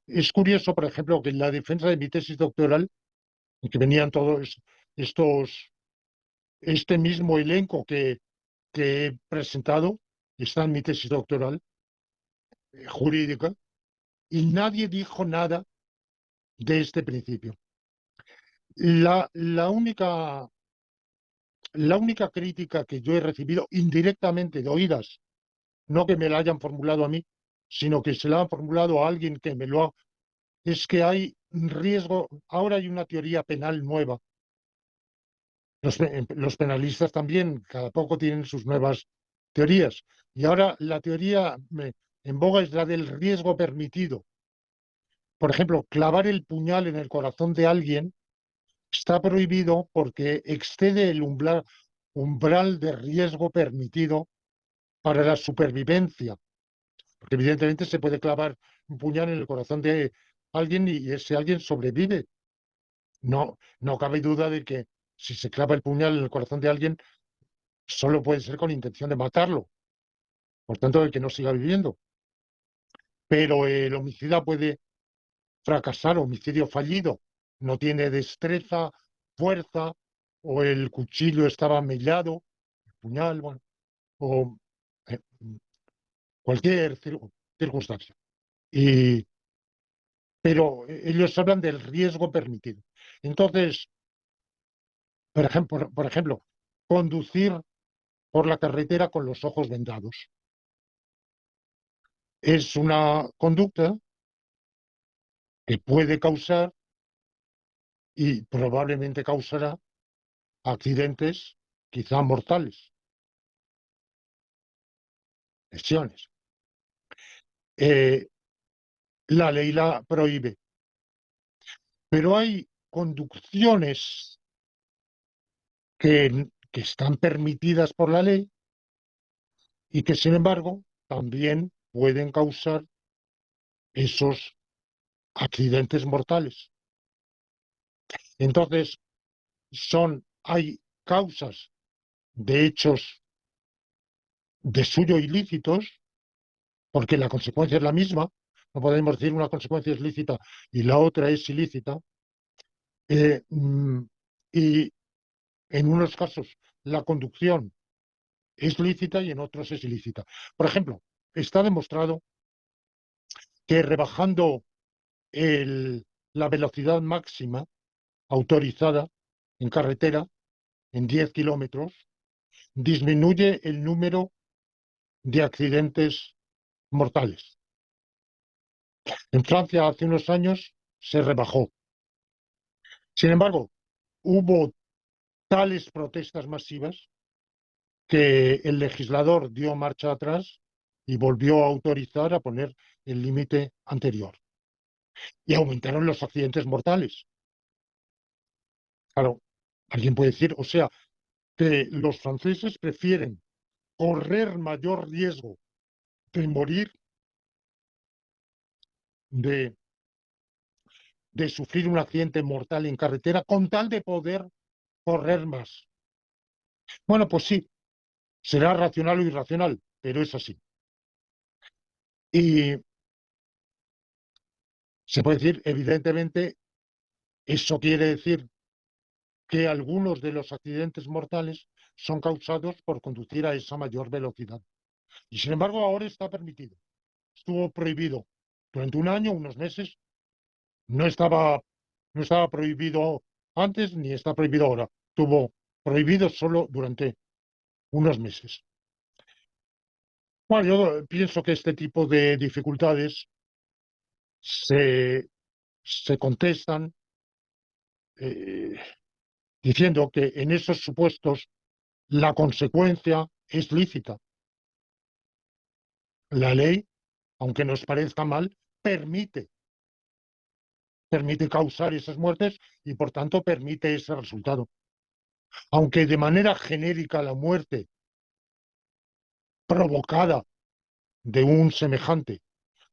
Es curioso, por ejemplo, que en la defensa de mi tesis doctoral, en que venían todos estos, este mismo elenco que he presentado, está en mi tesis doctoral jurídica, y nadie dijo nada de este principio. La, la única, la única crítica que yo he recibido indirectamente de oídas, no que me la hayan formulado a mí, sino que se la han formulado a alguien que me lo ha, es que hay riesgo, ahora hay una teoría penal nueva. Los penalistas también cada poco tienen sus nuevas teorías. Y ahora la teoría en boga es la del riesgo permitido. Por ejemplo, clavar el puñal en el corazón de alguien está prohibido porque excede el umbral de riesgo permitido para la supervivencia. Porque evidentemente se puede clavar un puñal en el corazón de alguien y ese alguien sobrevive. No cabe duda de que si se clava el puñal en el corazón de alguien, solo puede ser con intención de matarlo, por tanto, de que no siga viviendo. Pero el homicida puede fracasar, homicidio fallido, no tiene destreza, fuerza, o el cuchillo estaba mellado, el puñal, bueno, o eh, cualquier circunstancia. Y, pero ellos hablan del riesgo permitido. Entonces, por ejemplo, conducir por la carretera con los ojos vendados es una conducta que puede causar y probablemente causará accidentes quizá mortales, lesiones. Eh, la ley la prohíbe, pero hay conducciones que están permitidas por la ley y que sin embargo también pueden causar esos accidentes mortales. Entonces, hay causas de hechos de suyo ilícitos, porque la consecuencia es la misma. No podemos decir una consecuencia es lícita y la otra es ilícita. Y en unos casos la conducción es lícita y en otros es ilícita. Por ejemplo, está demostrado que rebajando el- la velocidad máxima autorizada en carretera en 10 kilómetros, disminuye el número de accidentes mortales. En Francia hace unos años se rebajó. Sin embargo, hubo tales protestas masivas que el legislador dio marcha atrás y volvió a autorizar a poner el límite anterior. Y aumentaron los accidentes mortales. Claro, alguien puede decir, o sea, que los franceses prefieren correr mayor riesgo de morir, de, de sufrir un accidente mortal en carretera, con tal de poder correr más. Bueno, pues sí, será racional o irracional, pero es así. Y se puede decir, evidentemente, eso quiere decir que algunos de los accidentes mortales son causados por conducir a esa mayor velocidad. Y sin embargo, ahora está permitido. Estuvo prohibido durante un año, unos meses. No estaba, no estaba prohibido antes ni está prohibido ahora. Estuvo prohibido solo durante unos meses. Bueno, yo pienso que este tipo de dificultades se, se contestan eh, diciendo que en esos supuestos la consecuencia es lícita. La ley, aunque nos parezca mal, permite causar esas muertes y por tanto permite ese resultado. Aunque de manera genérica la muerte provocada de un semejante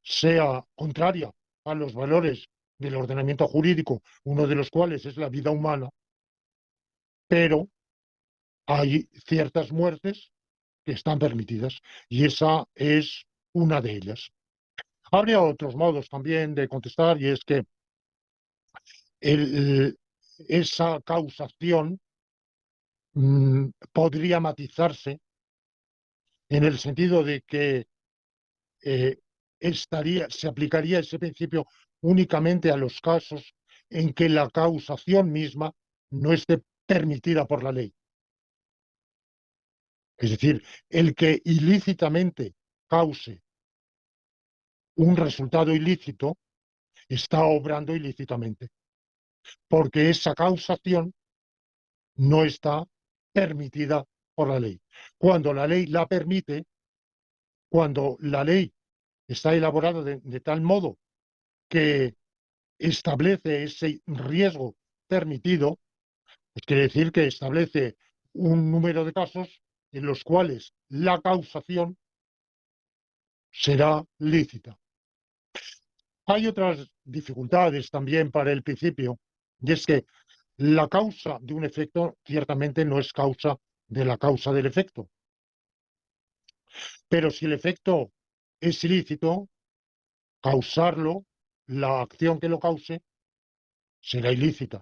sea contraria a los valores del ordenamiento jurídico, uno de los cuales es la vida humana, pero hay ciertas muertes que están permitidas y esa es una de ellas. Habría otros modos también de contestar y es que el- esa causación podría matizarse en el sentido de que eh, se aplicaría ese principio únicamente a los casos en que la causación misma no esté permitida por la ley. Es decir, el que ilícitamente cause un resultado ilícito está obrando ilícitamente, porque esa causación no está permitida por la ley. Cuando la ley la permite, cuando la ley está elaborada de tal modo que establece ese riesgo permitido, pues quiere decir que establece un número de casos en los cuales la causación será lícita. Hay otras dificultades también para el principio, y es que la causa de un efecto ciertamente no es causa de la causa del efecto, pero si el efecto es ilícito, causarlo, la acción que lo cause, será ilícita.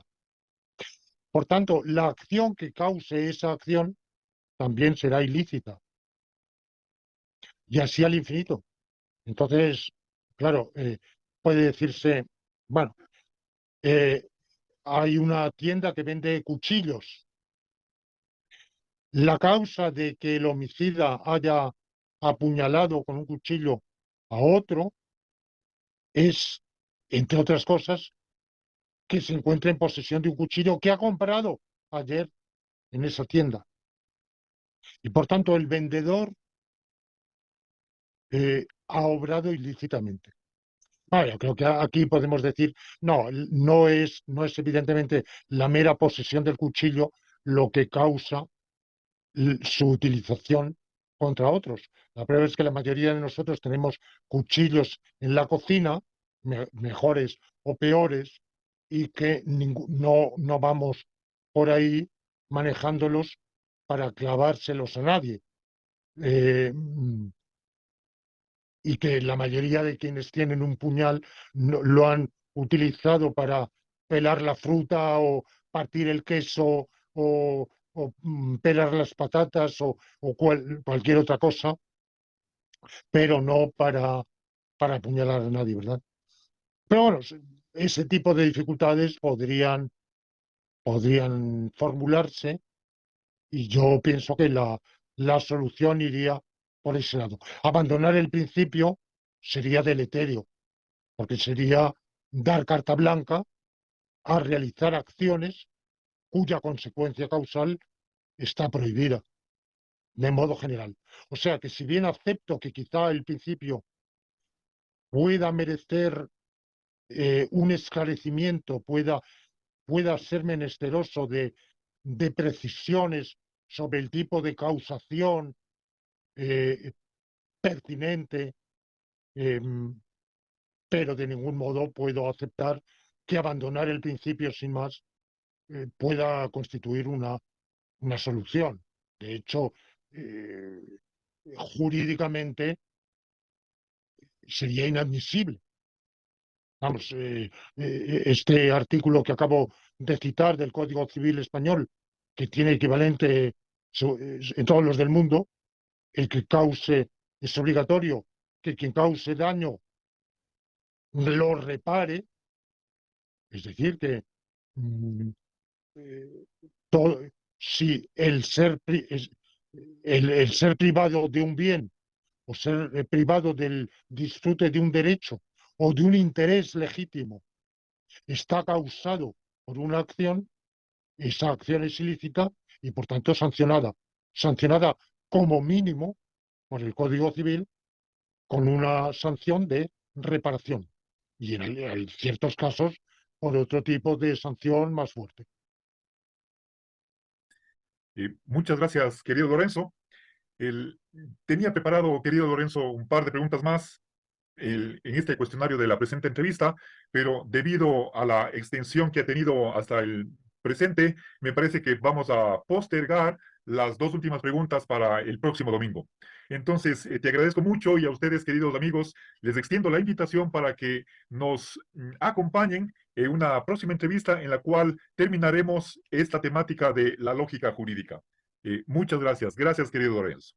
Por tanto, la acción que cause esa acción también será ilícita. Y así al infinito. Entonces, claro, puede decirse, bueno, eh, hay una tienda que vende cuchillos. La causa de que el homicida haya apuñalado con un cuchillo a otro es, entre otras cosas, que se encuentra en posesión de un cuchillo que ha comprado ayer en esa tienda. Y por tanto, el vendedor ha obrado ilícitamente. Yo creo que aquí podemos decir, no, no es evidentemente la mera posesión del cuchillo lo que causa su utilización contra otros. La prueba es que la mayoría de nosotros tenemos cuchillos en la cocina, mejores o peores, y que no vamos por ahí manejándolos para clavárselos a nadie. Eh, y que la mayoría de quienes tienen un puñal lo han utilizado para pelar la fruta o partir el queso o pelar las patatas o cualquier otra cosa, pero no para apuñalar a nadie, ¿verdad? Pero bueno, ese tipo de dificultades podrían formularse y yo pienso que la solución iría por ese lado. Abandonar el principio sería deleterio, porque sería dar carta blanca a realizar acciones cuya consecuencia causal está prohibida, de modo general. O sea que si bien acepto que quizá el principio pueda merecer un esclarecimiento, pueda ser menesteroso de precisiones sobre el tipo de causación eh, pertinente, eh, pero de ningún modo puedo aceptar que abandonar el principio sin más pueda constituir una solución. De hecho, eh, jurídicamente sería inadmisible. Vamos, este artículo que acabo de citar del Código Civil Español, que tiene equivalente en todos los del mundo, el que cause, es obligatorio que quien cause daño lo repare, es decir, que mm, eh, todo, si el ser privado de un bien o ser privado del disfrute de un derecho o de un interés legítimo está causado por una acción, esa acción es ilícita y por tanto sancionada. Sancionada como mínimo por el Código Civil con una sanción de reparación. Y en ciertos casos por otro tipo de sanción más fuerte. Muchas gracias, querido Lorenzo. El- Tenía preparado, querido Lorenzo, un par de preguntas más en este cuestionario de la presente entrevista, pero debido a la extensión que ha tenido hasta el presente, me parece que vamos a postergar las dos últimas preguntas para el próximo domingo. Entonces, te agradezco mucho y a ustedes, queridos amigos, les extiendo la invitación para que nos acompañen en una próxima entrevista en la cual terminaremos esta temática de la lógica jurídica. Muchas gracias. Gracias, querido Lorenzo.